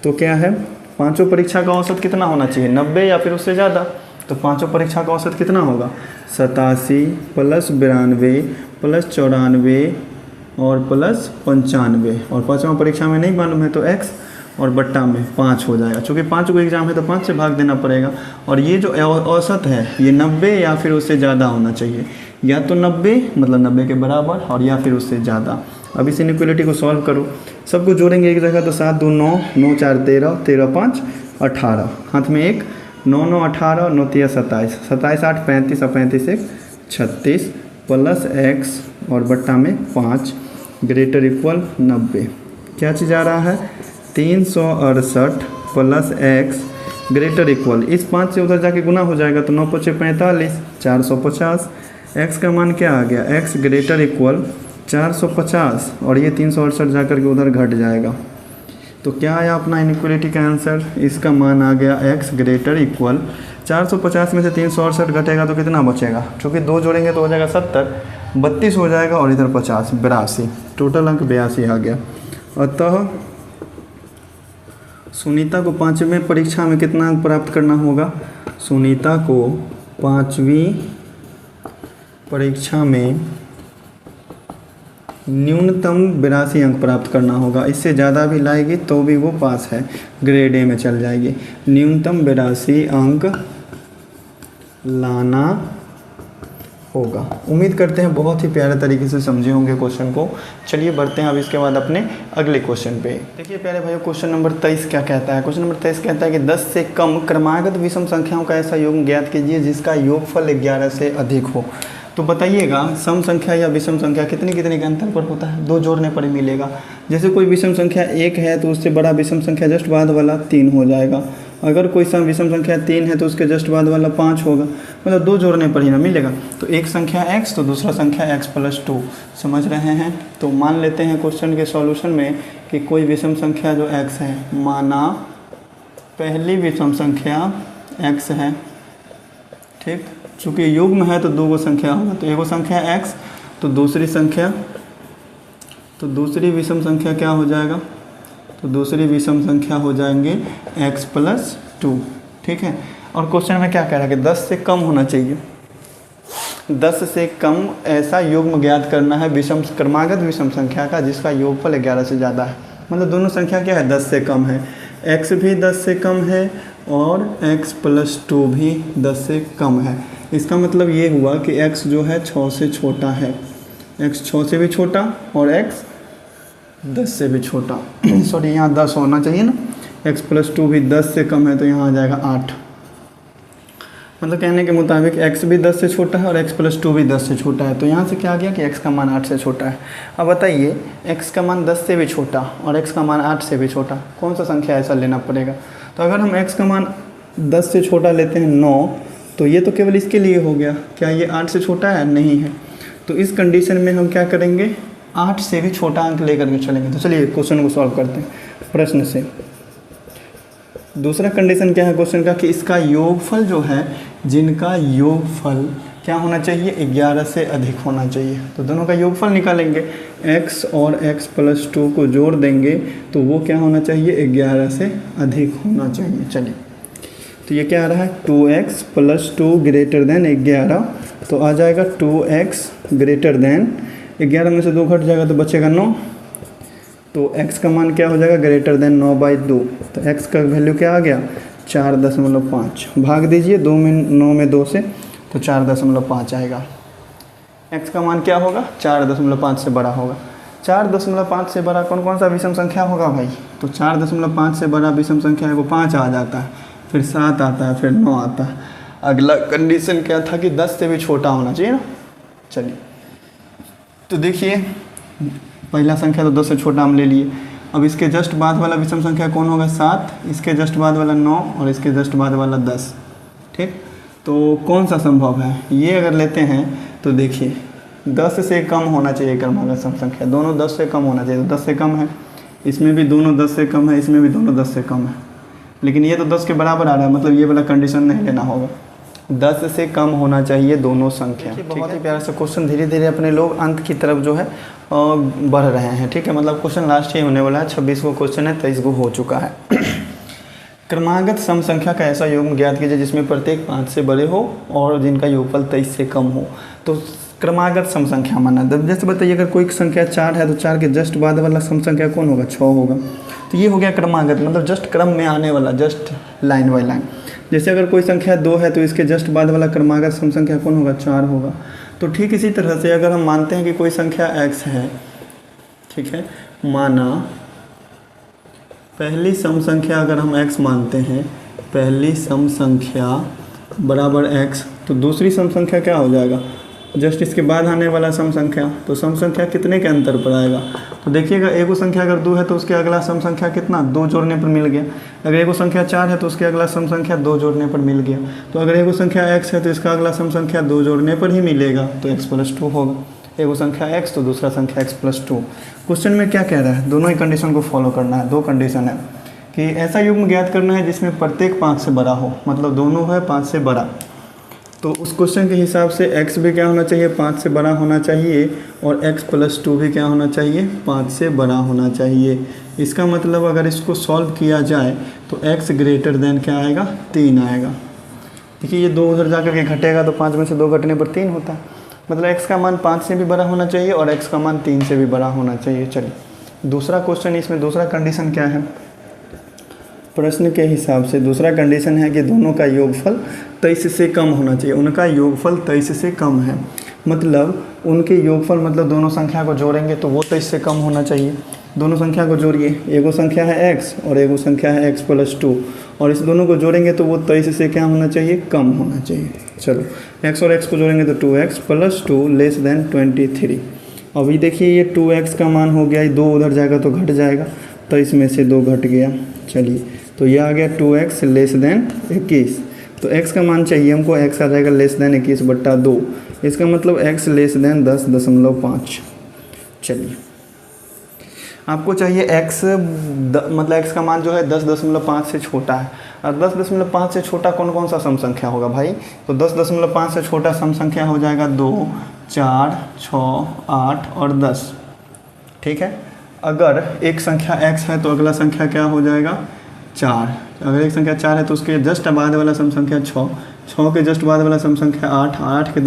तो क्या है, 5 परीक्षा का औसत कितना होना चाहिए, 90 या फिर उससे ज़्यादा। तो 5 परीक्षा का औसत कितना होगा, 87 प्लस 92 प्लस 94 और प्लस 95, और 5वां परीक्षा में नहीं मालूम है तो x और बट्टा में 5 हो जाएगा। चूँकि 5 को एग्ज़ाम है तो 5 से भाग देना पड़ेगा। और ये जो औसत है ये 90 या फिर उससे ज़्यादा होना चाहिए, या तो 90 मतलब 90 के बराबर और या फिर उससे ज़्यादा। अब इस इनइक्वालिटी को सॉल्व करो, सबको जोड़ेंगे एक जगह तो 7 2 9, 9 4 13, 13 5 18, हाथ में 1, 9 9 18, 9 3 27, 27 8 35 और 35 1 36 प्लस x और बट्टा में 5 ग्रेटर इक्वल 90। क्या चीज़ आ रहा है, 368 प्लस x ग्रेटर इक्वल, इस 5 से उधर जाके गुना हो जाएगा तो 9 5 45, 450। x का मान क्या आ गया, x ग्रेटर इक्वल 450 और ये 368 जाकर के उधर घट जाएगा। तो क्या आया अपना इनइक्वालिटी का आंसर, इसका मान आ गया x ग्रेटर इक्वल 450 में से 368 घटेगा तो कितना बचेगा, चूँकि 2 जोड़ेंगे तो हो जाएगा 70, 32 हो जाएगा और इधर 50, 82, टोटल अंक 82 आ गया। अतः सुनीता को 5वें परीक्षा में कितना अंक प्राप्त करना होगा, सुनीता को 5वीं परीक्षा में न्यूनतम 82 अंक प्राप्त करना होगा। इससे ज़्यादा भी लाएगी तो भी वो पास है, ग्रेड ए में चल जाएगी। न्यूनतम 82 अंक लाना होगा। उम्मीद करते हैं बहुत ही प्यारे तरीके से समझे होंगे क्वेश्चन को। चलिए बढ़ते हैं अब इसके बाद अपने अगले क्वेश्चन पे। देखिए प्यारे भाइयों, क्वेश्चन नंबर 23 क्या कहता है। क्वेश्चन नंबर 23 कहता है कि 10 से कम क्रमागत विषम संख्याओं का ऐसा योग ज्ञात कीजिए जिसका योगफल 11 से अधिक हो। तो बताइएगा सम संख्या या विषम संख्या कितने के अंतर पर होता है, 2 जोड़ने पर ही मिलेगा। जैसे कोई विषम संख्या 1 है तो उससे बड़ा विषम संख्या जस्ट बाद वाला 3 हो जाएगा। अगर कोई विषम संख्या 3 है तो उसके जस्ट बाद वाला 5 होगा, मतलब 2 जोड़ने पर ही ना मिलेगा। तो एक संख्या x तो दूसरा संख्या x प्लस 2, समझ रहे हैं। तो मान लेते हैं क्वेश्चन के सॉल्यूशन में कि कोई विषम संख्या जो x है, माना पहली विषम संख्या x है, ठीक, चूँकि युग्म है तो 2 संख्या होगा, तो एगो संख्या x तो दूसरी विषम संख्या क्या हो जाएगा, तो दूसरी विषम संख्या हो जाएंगे x प्लस 2, ठीक है। और क्वेश्चन में क्या कह रहा है कि 10 से कम होना चाहिए, 10 से कम ऐसा युग्म ज्ञात करना है विषम क्रमागत विषम संख्या का जिसका योगफल 11 से ज़्यादा है। मतलब दोनों संख्या क्या है, 10 से कम है। x भी 10 से कम है और x + 2 भी 10 से कम है। इसका मतलब ये हुआ कि x जो है 6 से छोटा है, x 6 से भी छोटा और x 10 से भी छोटा सॉरी यहाँ 10 होना चाहिए ना, x + 2 भी 10 से कम है तो यहाँ आ जाएगा 8। मतलब कहने के मुताबिक x भी 10 से छोटा है और x + 2 भी 10 से छोटा है। तो यहाँ से क्या आ गया कि x का मान 8 से छोटा है। अब बताइए x का मान 10 से भी छोटा और x का मान 8 से भी छोटा, कौन सा संख्या ऐसा लेना पड़ेगा। तो अगर हम x का मान 10 से छोटा लेते हैं 9, तो ये तो केवल इसके लिए हो गया, क्या ये 8 से छोटा है, नहीं है। तो इस कंडीशन में हम क्या करेंगे, 8 से भी छोटा अंक लेकर के चलेंगे। तो चलिए क्वेश्चन को सॉल्व करते हैं प्रश्न से। दूसरा कंडीशन क्या है क्वेश्चन का कि इसका योगफल जो है, जिनका योगफल क्या होना चाहिए, 11 से अधिक होना चाहिए। तो दोनों का योगफल निकालेंगे, x और x + 2 को जोड़ देंगे तो वो क्या होना चाहिए, 11 से अधिक होना चाहिए। चलिए तो ये क्या आ रहा है, 2x + 2 > 11, तो आ जाएगा 2x > 11 में से 2 घट जाएगा तो बचेगा 9। तो x का मान क्या हो जाएगा, >9/2। तो x का वैल्यू क्या आ गया, 4.5। भाग दीजिए 2 में 9 में 2 से, तो 4.5 आएगा। x का मान क्या होगा, 4.5 से बड़ा होगा। 4.5 से बड़ा कौन कौन सा विषम संख्या होगा भाई, तो 4.5 से बड़ा विषम संख्या है वो 5 आ जाता है, फिर 7 आता है, फिर 9 आता है। अगला कंडीशन क्या था कि 10 से भी छोटा होना चाहिए ना। चलिए तो देखिए पहला संख्या तो 10 से छोटा हम ले लिए। अब इसके जस्ट बाद वाला विषम संख्या कौन होगा, 7, इसके जस्ट बाद वाला 9 और इसके जस्ट बाद वाला 10। ठीक, तो कौन सा संभव है, ये अगर लेते हैं तो देखिए 10 से कम होना चाहिए क्रमागत सम संख्या, दोनों 10 से कम होना चाहिए। तो 10 से कम है, इसमें भी दोनों 10 से कम है, इसमें भी दोनों 10 से कम है, लेकिन ये तो 10 के बराबर आ रहा है, मतलब ये वाला कंडीशन नहीं लेना होगा। 10 से कम होना चाहिए दोनों संख्या। बहुत ही प्यारा सा क्वेश्चन, धीरे धीरे अपने लोग अंत की तरफ जो है बढ़ रहे हैं। ठीक है, मतलब क्वेश्चन लास्ट ही होने वाला है, 26 को क्वेश्चन है, 23 को हो चुका है। क्रमागत सम संख्या का ऐसा योग ज्ञात कीजिए जिसमें प्रत्येक 5 से बड़े हो और जिनका योगफल 23 से कम हो। तो क्रमागत सम संख्या माना, जैसे बताइए अगर कोई संख्या 4 है तो 4 के जस्ट बाद वाला सम संख्या कौन होगा, 6 होगा। तो ये हो गया क्रमागत, मतलब जस्ट क्रम में आने वाला, जस्ट लाइन बाई लाइन। जैसे अगर कोई संख्या 2 है तो इसके जस्ट बाद वाला क्रमागत सम संख्या कौन होगा, 4 होगा। तो ठीक इसी तरह से अगर हम मानते हैं कि कोई संख्या x है, ठीक है, माना पहली सम संख्या अगर हम x मानते हैं, पहली सम संख्या बराबर x, तो दूसरी सम संख्या क्या हो जाएगा, जस्ट इसके बाद आने वाला सम संख्या। तो सम संख्या कितने के अंतर पर आएगा, तो देखिएगा एगो संख्या अगर 2 है तो उसके अगला सम संख्या कितना, 2 जोड़ने पर मिल गया। अगर एगो संख्या 4 है तो उसके अगला सम संख्या 2 जोड़ने पर मिल गया। तो अगर एगो संख्या x है तो इसका अगला सम संख्या 2 जोड़ने पर ही मिलेगा, तो x + 2 होगा। एगो संख्या x तो दूसरा संख्या x + 2। क्वेश्चन में क्या कह रहा है, दोनों ही कंडीशन को फॉलो करना है। 2 कंडीशन है कि ऐसा युग्म ज्ञात करना है जिसमें प्रत्येक 5 से बड़ा हो, मतलब दोनों है 5 से बड़ा। तो उस क्वेश्चन के हिसाब से x भी क्या होना चाहिए, 5 से बड़ा होना चाहिए, और x + 2 भी क्या होना चाहिए, 5 से बड़ा होना चाहिए। इसका मतलब अगर इसको सॉल्व किया जाए तो x क्या आएगा, 3 आएगा। देखिए ये 2 उधर जा कर के घटेगा तो 5 में से 2 घटने पर 3 होता है, मतलब x का मान 5 से भी बड़ा होना चाहिए और x का मान 3 से भी बड़ा होना चाहिए। चलिए दूसरा क्वेश्चन, इसमें दूसरा कंडीशन क्या है, प्रश्न के हिसाब से दूसरा कंडीशन है कि दोनों का योगफल 23 से कम होना चाहिए। उनका योगफल 23 से कम है, मतलब उनके योगफल मतलब दोनों संख्या को जोड़ेंगे तो वो 23 से कम होना चाहिए। दोनों संख्या को जोड़िए, एगो संख्या है x और एगो संख्या है x + 2, और इस दोनों को जोड़ेंगे तो वो 23 से क्या होना चाहिए, कम होना चाहिए। चलो x और x को जोड़ेंगे तो 2x + 2 < 23। अभी देखिए ये 2x का मान हो गया, 2 उधर जाएगा तो घट जाएगा, तो इसमें से 2 घट गया। चलिए तो ये आ गया 2x < 21। तो x का मान चाहिए हमको, x आ जाएगा <21/2। इसका मतलब x < 10.5। चलिए आपको चाहिए x मतलब x का मान जो है 10.5 से छोटा है, और 10.5 से छोटा कौन कौन सा सम संख्या होगा भाई, तो 10.5 से छोटा सम संख्या हो जाएगा 2, 4, 6, 8 और 10। ठीक है, अगर एक संख्या x है तो अगला संख्या क्या हो जाएगा, 4। अगर एक संख्या 4 है तो उसके जस्ट बाद वाला सम संख्या 6, 6 के जस्ट बाद वाला सम संख्या 8, 8 के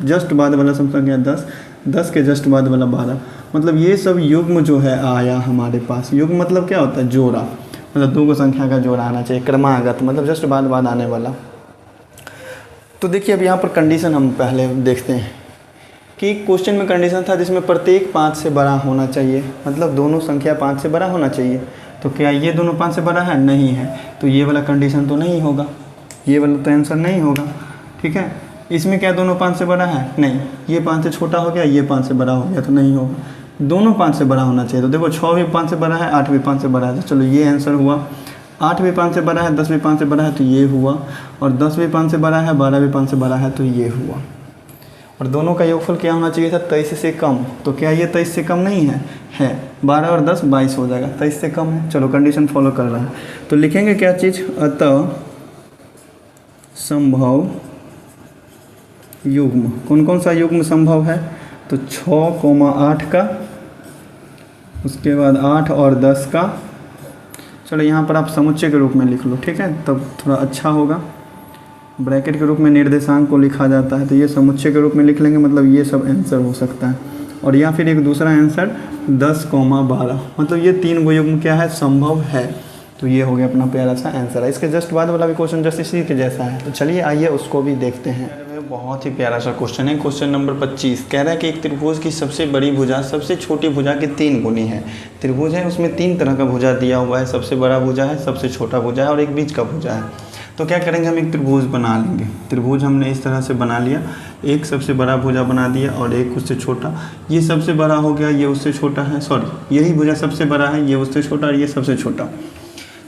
जस्ट बाद वाला सम संख्या 10, 10 के जस्ट बाद वाला 12, मतलब ये सब युग्म जो है आया हमारे पास। युग्म मतलब क्या होता है? जोड़ा, मतलब दो को संख्या का जोड़ा आना चाहिए। क्रमागत मतलब जस्ट बाद बाद आने वाला। तो देखिए अब यहाँ पर कंडीशन हम पहले देखते हैं कि क्वेश्चन में कंडीशन था जिसमें प्रत्येक 5 से बड़ा होना चाहिए, मतलब दोनों संख्या 5 से बड़ा होना चाहिए। तो क्या ये दोनों 5 से बड़ा है? नहीं है, तो ये वाला कंडीशन तो नहीं होगा, ये वाला तो आंसर नहीं होगा। ठीक है, इसमें क्या दोनों 5 से बड़ा है? नहीं। ये 5 से छोटा हो गया, ये 5 से बड़ा हो गया, तो नहीं होगा। दोनों 5 से बड़ा होना चाहिए। तो देखो 6 भी 5 से बड़ा है, 8 भी 5 से बड़ा है, तो चलो ये आंसर हुआ। 8 भी 5 से बड़ा है, 10 भी 5 से बड़ा है, तो ये हुआ। और 10 भी 5 से बड़ा है, 12 भी 5 से बड़ा है, तो ये हुआ। और दोनों का योगफल क्या होना चाहिए था? 23 से कम। तो क्या ये 23 से कम नहीं है? है। 12 और 10 22 हो जाएगा, 23 से कम है। चलो कंडीशन फॉलो कर रहा है, तो लिखेंगे क्या चीज़? अतः संभव युग्म। कौन कौन सा युग्म संभव है? तो 6,8 का, उसके बाद 8 और 10 का। चलो यहाँ पर आप समुच्चय के रूप में लिख लो, ठीक है, तब थोड़ा अच्छा होगा। ब्रैकेट के रूप में निर्देशांक को लिखा जाता है, तो ये समुच्चय के रूप में लिख लेंगे, मतलब ये सब आंसर हो सकता है। और या फिर एक दूसरा आंसर 10,12, मतलब ये 3 गो युग्म क्या है? संभव है। तो ये हो गया अपना प्यारा सा आंसर है। इसके जस्ट बाद वाला भी क्वेश्चन जस्ट इसी के जैसा है, तो चलिए आइए उसको भी देखते हैं। बहुत ही प्यारा सा क्वेश्चन है। क्वेश्चन नंबर 25 कह रहा है कि एक त्रिभुज की सबसे बड़ी भुजा सबसे छोटी भुजा के 3 गुनी है। त्रिभुज है, उसमें 3 तरह का भुजा दिया हुआ है, सबसे बड़ा भुजा है, सबसे छोटा भुजा है और एक बीच का भुजा है। तो क्या करेंगे? हम एक त्रिभुज बना लेंगे। त्रिभुज हमने इस तरह से बना लिया, एक सबसे बड़ा भुजा बना दिया और एक उससे छोटा। ये सबसे बड़ा हो गया, ये उससे छोटा है, सॉरी यही भुजा सबसे बड़ा है, ये उससे छोटा और ये सबसे छोटा।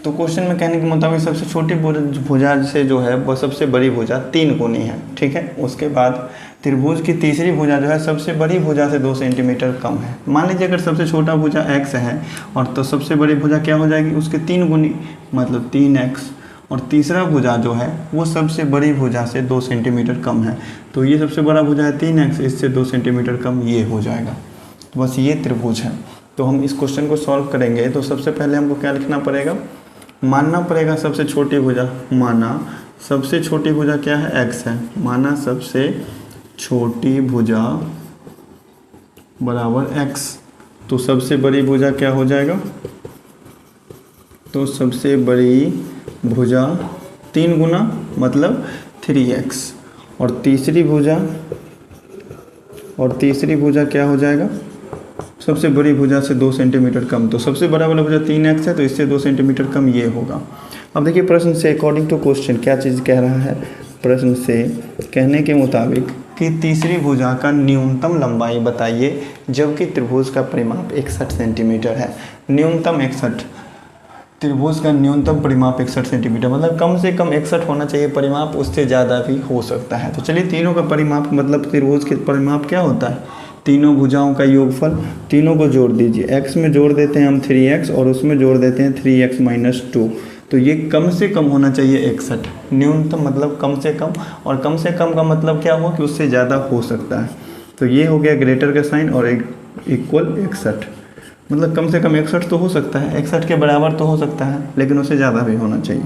तो क्वेश्चन में कहने के मुताबिक सबसे छोटी भुजा से जो है वो सबसे बड़ी भुजा 3 गुनी है। ठीक है, उसके बाद त्रिभुज की तीसरी भुजा जो है सबसे बड़ी भुजा से 2 सेंटीमीटर कम है। मान लीजिए अगर सबसे छोटा भुजा x है और तो सबसे बड़ी भुजा क्या हो जाएगी? उसके 3 गुनी, मतलब 3x। और तीसरा भुजा जो है वो सबसे बड़ी भुजा से 2 सेंटीमीटर कम है, तो ये सबसे बड़ा भुजा है 3x, इससे 2 सेंटीमीटर कम ये हो जाएगा। तो बस ये त्रिभुज है। तो हम इस क्वेश्चन को सॉल्व करेंगे तो सबसे पहले हमको क्या लिखना पड़ेगा? मानना पड़ेगा सबसे छोटी भुजा, माना सबसे छोटी भुजा क्या है? x है। माना सबसे छोटी भुजा बराबर x, तो सबसे बड़ी भुजा क्या हो जाएगा? तो सबसे बड़ी भुजा 3 गुना मतलब 3x, और तीसरी भुजा क्या हो जाएगा? सबसे बड़ी भुजा से 2 सेंटीमीटर कम। तो सबसे बड़ा वाला भुजा 3x है, तो इससे 2 सेंटीमीटर कम ये होगा। अब देखिए प्रश्न से अकॉर्डिंग टू क्वेश्चन क्या चीज़ कह रहा है? प्रश्न से कहने के मुताबिक कि तीसरी भुजा का न्यूनतम लंबाई बताइए जबकि त्रिभुज का परिमाप 61 सेंटीमीटर है। न्यूनतम 61, त्रिभुज का न्यूनतम परिमाप 61 सेंटीमीटर, मतलब कम से कम 61 होना चाहिए परिमाप, उससे ज़्यादा भी हो सकता है। तो चलिए तीनों का परिमाप मतलब त्रिभुज के परिमाप क्या होता है? तीनों भुजाओं का योगफल, तीनों को जोड़ दीजिए। x में जोड़ देते हैं हम 3x और उसमें जोड़ देते हैं 3x - 2, तो ये कम से कम होना चाहिए 61। न्यूनतम मतलब कम से कम, और कम से कम का मतलब क्या हुआ कि उससे ज़्यादा हो सकता है। तो ये हो गया ग्रेटर का साइन और एक इक्वल 61, मतलब कम से कम 61 तो हो सकता है, 61 के बराबर तो हो सकता है, लेकिन उससे ज़्यादा भी होना चाहिए।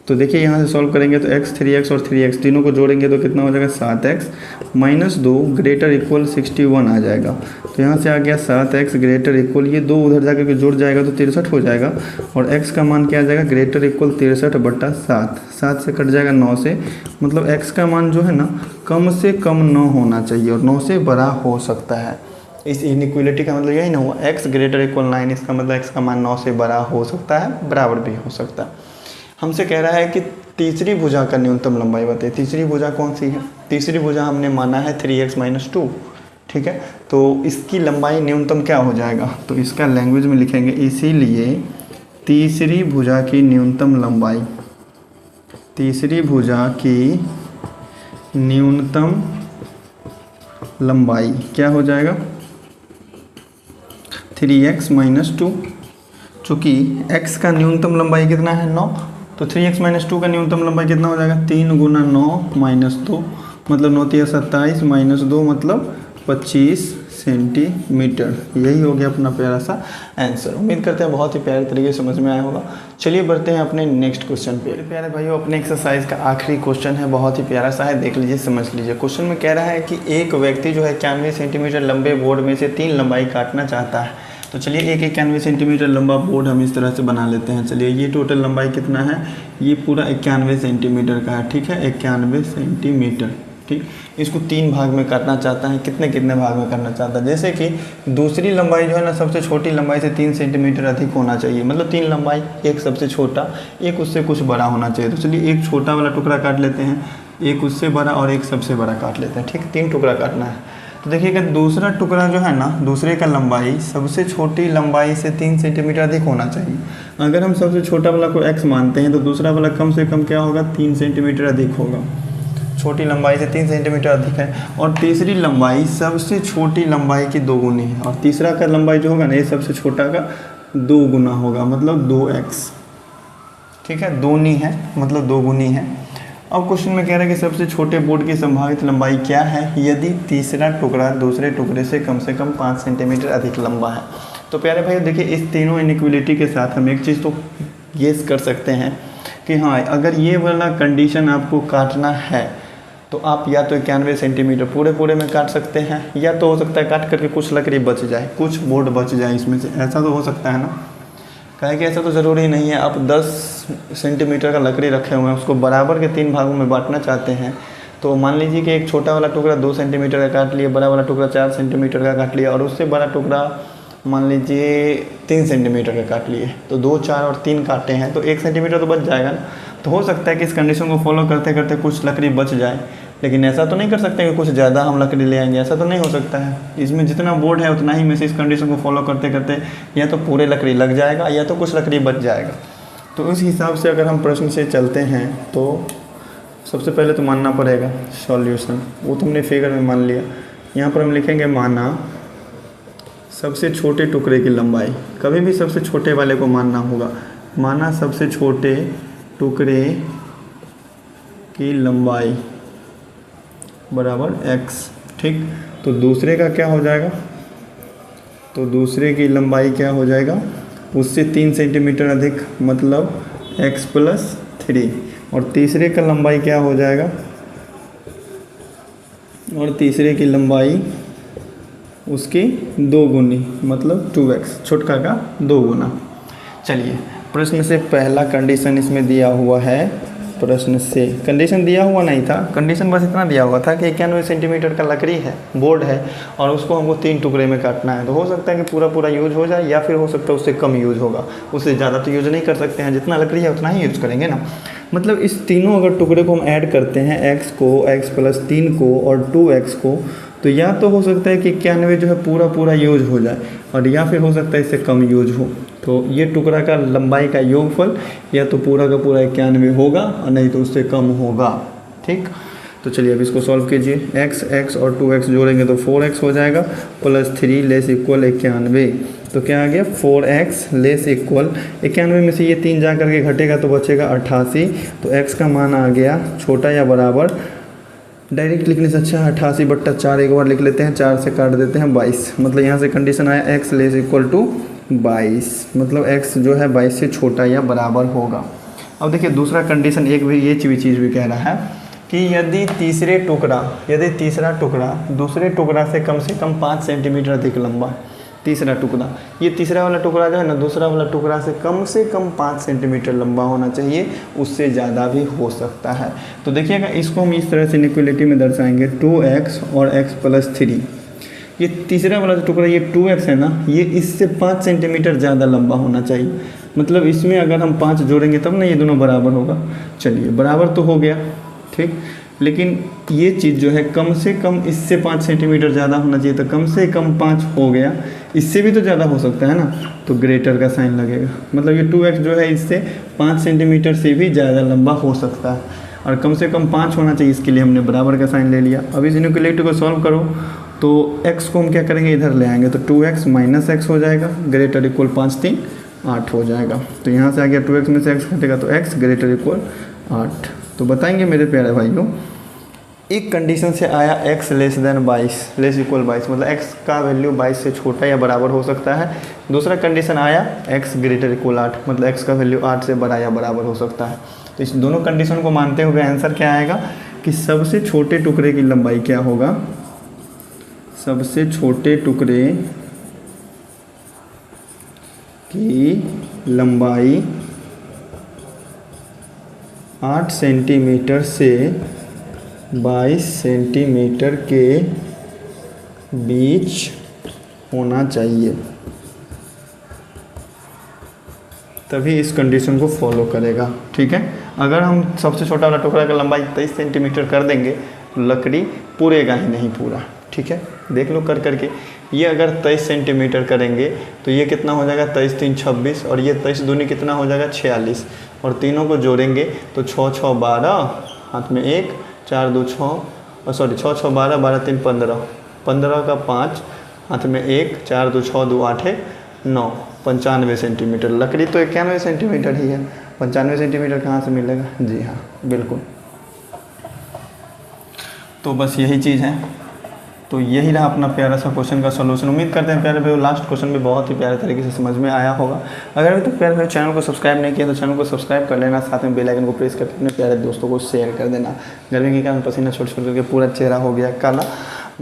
तो देखिए यहाँ से सॉल्व करेंगे तो x 3x और 3x तीनों को जोड़ेंगे तो कितना हो जाएगा? 7x - 2 ग्रेटर इक्वल 61 आ जाएगा। तो यहाँ से आ गया 7x ग्रेटर इक्वल, ये 2 उधर जाकर के जुड़ जाएगा तो 63 हो जाएगा, और x का मान क्या आ जाएगा? ग्रेटर इक्वल 63/7, 7 से कट जाएगा 9 से, मतलब x का मान जो है ना कम से कम 9 होना चाहिए और 9 से बड़ा हो सकता है। इस इनइक्वलिटी का मतलब यही ना हुआ, x ग्रेटर इक्वल 9, इसका मतलब x का मान 9 से बड़ा हो सकता है, बराबर भी हो सकता है। हमसे कह रहा है कि तीसरी भुजा का न्यूनतम लंबाई बताइए। तीसरी भुजा कौन सी है? तीसरी भुजा हमने माना है 3x - 2, ठीक है, तो इसकी लंबाई न्यूनतम क्या हो जाएगा? तो इसका लैंग्वेज में लिखेंगे, इसीलिए तीसरी भुजा की न्यूनतम लंबाई, तीसरी भुजा की न्यूनतम लंबाई क्या हो जाएगा? 3x - 2, चूँकि x का न्यूनतम लंबाई कितना है? 9, तो 3x - 2 का न्यूनतम लंबाई कितना हो जाएगा? 3 × 9 - 2, मतलब 9 × 27 - 2 मतलब 25 सेंटीमीटर। यही हो गया अपना प्यारा सा आंसर। उम्मीद करते हैं बहुत ही प्यारे तरीके से समझ में आया होगा। चलिए बढ़ते हैं अपने नेक्स्ट क्वेश्चन पे। प्यारे भाइयों, अपने एक्सरसाइज का आखिरी क्वेश्चन है, बहुत ही प्यारा सा है, देख लीजिए समझ लीजिए। क्वेश्चन में कह रहा है कि एक व्यक्ति जो है 91 सेंटीमीटर लंबे बोर्ड में से 3 लंबाई काटना चाहता है। तो चलिए एक 91 सेंटीमीटर लंबा बोर्ड हम इस तरह से बना लेते हैं। चलिए ये टोटल लंबाई कितना है, ये पूरा 91 सेंटीमीटर का है, ठीक है, 91 सेंटीमीटर, ठीक। इसको 3 भाग में काटना चाहता है। कितने कितने भाग में करना चाहता है, जैसे कि दूसरी लंबाई जो है ना सबसे छोटी लंबाई से 3 सेंटीमीटर अधिक होना चाहिए, मतलब 3 लंबाई, एक सबसे छोटा, एक उससे कुछ बड़ा होना चाहिए। तो चलिए एक छोटा वाला टुकड़ा काट लेते हैं, एक उससे बड़ा और एक सबसे बड़ा काट लेते हैं, ठीक। 3 टुकड़ा काटना है। तो देखिएगा दूसरा टुकड़ा जो है ना, दूसरे का लंबाई सबसे छोटी लंबाई से 3 सेंटीमीटर अधिक होना चाहिए। अगर हम सबसे छोटा वाला को x मानते हैं तो दूसरा वाला कम से कम क्या होगा, 3 सेंटीमीटर अधिक होगा। छोटी लंबाई से 3 सेंटीमीटर अधिक है। और तीसरी लंबाई सबसे छोटी लंबाई की 2 गुनी है, और तीसरा का लंबाई जो होगा ना, ये सबसे छोटा का 2 गुना होगा, मतलब 2x, ठीक है, 2 नी है, मतलब 2 गुनी है। अब क्वेश्चन में कह रहा है कि सबसे छोटे बोर्ड की संभावित लंबाई क्या है यदि तीसरा टुकड़ा दूसरे टुकड़े से कम 5 सेंटीमीटर अधिक लंबा है। तो प्यारे भाई देखिए, इस तीनों इनइक्वलिटी के साथ हम एक चीज़ तो गेस कर सकते हैं कि हाँ, अगर ये वाला कंडीशन आपको काटना है तो आप या तो 91 सेंटीमीटर पूरे में काट सकते हैं, या तो हो सकता है काट करके कुछ लकड़ी बच जाए, कुछ बोर्ड बच जाए इसमें से, ऐसा तो हो सकता है ना। कहे कि ऐसा तो ज़रूरी नहीं है। आप 10 सेंटीमीटर का लकड़ी रखे हुए हैं, उसको बराबर के 3 भागों में बांटना चाहते हैं, तो मान लीजिए कि एक छोटा वाला टुकड़ा 2 सेंटीमीटर का काट लिया, बड़ा वाला टुकड़ा 4 सेंटीमीटर का काट लिया, और उससे बड़ा टुकड़ा मान लीजिए 3 सेंटीमीटर का काट लिए। तो 2, 4 और 3 काटे हैं तो 1 सेंटीमीटर तो बच जाएगा ना। तो हो सकता है कि इस कंडीशन को फॉलो करते करते कुछ लकड़ी बच जाए, लेकिन ऐसा तो नहीं कर सकते कि कुछ ज़्यादा हम लकड़ी ले आएंगे, ऐसा तो नहीं हो सकता है। इसमें जितना बोर्ड है उतना ही में से इस कंडीशन को फॉलो करते करते या तो पूरे लकड़ी लग जाएगा या तो कुछ लकड़ी बच जाएगा। तो उस हिसाब से अगर हम प्रश्न से चलते हैं तो सबसे पहले तो मानना पड़ेगा सॉल्यूशन, वो तुमने फिगर में मान लिया। यहाँ पर हम लिखेंगे माना सबसे छोटे टुकड़े की लंबाई, कभी भी सबसे छोटे वाले को मानना होगा। माना सबसे छोटे टुकड़े की लंबाई बराबर x, ठीक। तो दूसरे का क्या हो जाएगा, तो दूसरे की लंबाई क्या हो जाएगा, उससे 3 सेंटीमीटर अधिक, मतलब x + 3। और तीसरे का लंबाई क्या हो जाएगा, और तीसरे की लंबाई उसकी 2 गुनी, मतलब 2x, छोटका का 2 गुना। चलिए प्रश्न से पहला कंडीशन इसमें दिया हुआ है। प्रश्न से कंडीशन दिया हुआ नहीं था, कंडीशन बस इतना दिया हुआ था कि 91 सेंटीमीटर का लकड़ी है, बोर्ड है, और उसको हमको 3 टुकड़े में काटना है। तो हो सकता है कि पूरा यूज हो जाए, या फिर हो सकता है उससे कम यूज होगा, उससे ज़्यादा तो यूज नहीं कर सकते हैं। जितना लकड़ी है उतना ही यूज़ करेंगे ना। मतलब इस तीनों अगर टुकड़े को हम ऐड करते हैं, x को, x + 3 को और 2x को, तो या तो हो सकता है कि 91 जो है पूरा यूज हो जाए, और या फिर हो सकता है इससे कम यूज हो। तो ये टुकड़ा का लंबाई का योगफल या तो पूरा का पूरा 91 होगा, और नहीं तो उससे कम होगा, ठीक। तो चलिए अब इसको सॉल्व कीजिए। x और 2x जोड़ेंगे तो 4x हो जाएगा, + 3 लेस इक्वल 91। तो क्या आ गया, 4x लेस इक्वल 91 में से ये 3 जा करके घटेगा तो बचेगा 88। तो x का मान आ गया छोटा या बराबर, डायरेक्ट लिखने से अच्छा 88/4 एक बार लिख लेते हैं, 4 से काट देते हैं 22। मतलब यहाँ से कंडीशन आया x लेस इक्वल टू 22, मतलब x जो है 22 से छोटा या बराबर होगा। अब देखिए दूसरा कंडीशन एक भी ये चीज़ भी कह रहा है कि यदि तीसरा टुकड़ा दूसरे टुकड़ा से कम 5 सेंटीमीटर अधिक लंबा, तीसरा टुकड़ा, ये तीसरा वाला टुकड़ा जो है ना, दूसरा वाला टुकड़ा से कम 5 सेंटीमीटर लंबा होना चाहिए, उससे ज़्यादा भी हो सकता है। तो देखिएगा इसको हम इस तरह से इनइक्वलिटी में दर्शाएंगे, 2x और x + 3। ये तीसरा वाला जो टुकड़ा ये 2x है ना, ये इससे 5 सेंटीमीटर ज़्यादा लंबा होना चाहिए। मतलब इसमें अगर हम 5 जोड़ेंगे तब ना ये दोनों बराबर होगा। चलिए बराबर तो हो गया, ठीक। लेकिन ये चीज़ जो है कम से कम इससे 5 सेंटीमीटर ज़्यादा होना चाहिए, तो कम से कम 5 हो गया, इससे भी तो ज़्यादा हो सकता है ना, तो ग्रेटर का साइन लगेगा। मतलब ये 2x जो है इससे 5 सेंटीमीटर से भी ज़्यादा लंबा हो सकता है, और कम से कम 5 होना चाहिए, इसके लिए हमने बराबर का साइन ले लिया। अब इस इनइक्वलिटी को सॉल्व करो तो x को हम क्या करेंगे, इधर ले आएंगे, तो 2x - x हो जाएगा, ग्रेटर इक्वल 5 3 8 हो जाएगा। तो यहाँ से आ गया 2x में से x घटेगा तो x ग्रेटर इक्वल 8। तो बताएंगे मेरे प्यारे भाइयों एक कंडीशन से आया x less than 22 less equal 22, मतलब x का वैल्यू 22 से छोटा या बराबर हो सकता है। दूसरा कंडीशन आया x ग्रेटर इक्वल 8, मतलब x का वैल्यू 8 से बड़ा या बराबर हो सकता है। तो इस दोनों कंडीशन को मानते हुए आंसर क्या आएगा कि सबसे छोटे टुकड़े की लंबाई क्या होगा, सबसे छोटे टुकड़े की लंबाई 8 सेंटीमीटर से 22 सेंटीमीटर के बीच होना चाहिए, तभी इस कंडीशन को फॉलो करेगा। ठीक है, अगर हम सबसे छोटा वाला टुकड़ा का लंबाई 23 सेंटीमीटर कर देंगे तो लकड़ी पूरेगा ही नहीं पूरा। ठीक है, देख लो कर करके, ये अगर 23 सेंटीमीटर करेंगे तो ये कितना हो जाएगा 23 3 26, और ये 23 दूनी कितना हो जाएगा 46, और तीनों को जोड़ेंगे तो 6 6 12, हाथ में 1, 4 2 6, और सॉरी 6 6 12, 12 3 15, 15 का 5, हाथ में 1, 4 2 6 2 8 9, 95 सेंटीमीटर। लकड़ी तो 91 सेंटीमीटर ही है, 95 सेंटीमीटर कहाँ से मिलेगा? जी हाँ बिल्कुल। तो बस यही चीज़ है। तो यही रहा अपना प्यारा सा क्वेश्चन का सलूशन। उम्मीद करते हैं प्यारे भाई लास्ट क्वेश्चन भी बहुत ही प्यारे तरीके से समझ में आया होगा। अगर अभी तक प्यारे भाई चैनल को सब्सक्राइब नहीं किया तो चैनल को सब्सक्राइब कर लेना, साथ में बेल आइकन को प्रेस करके अपने प्यारे दोस्तों को शेयर कर देना। गर्मी के कारण पसीना छोड़ छोड़ करके पूरा चेहरा हो गया काला।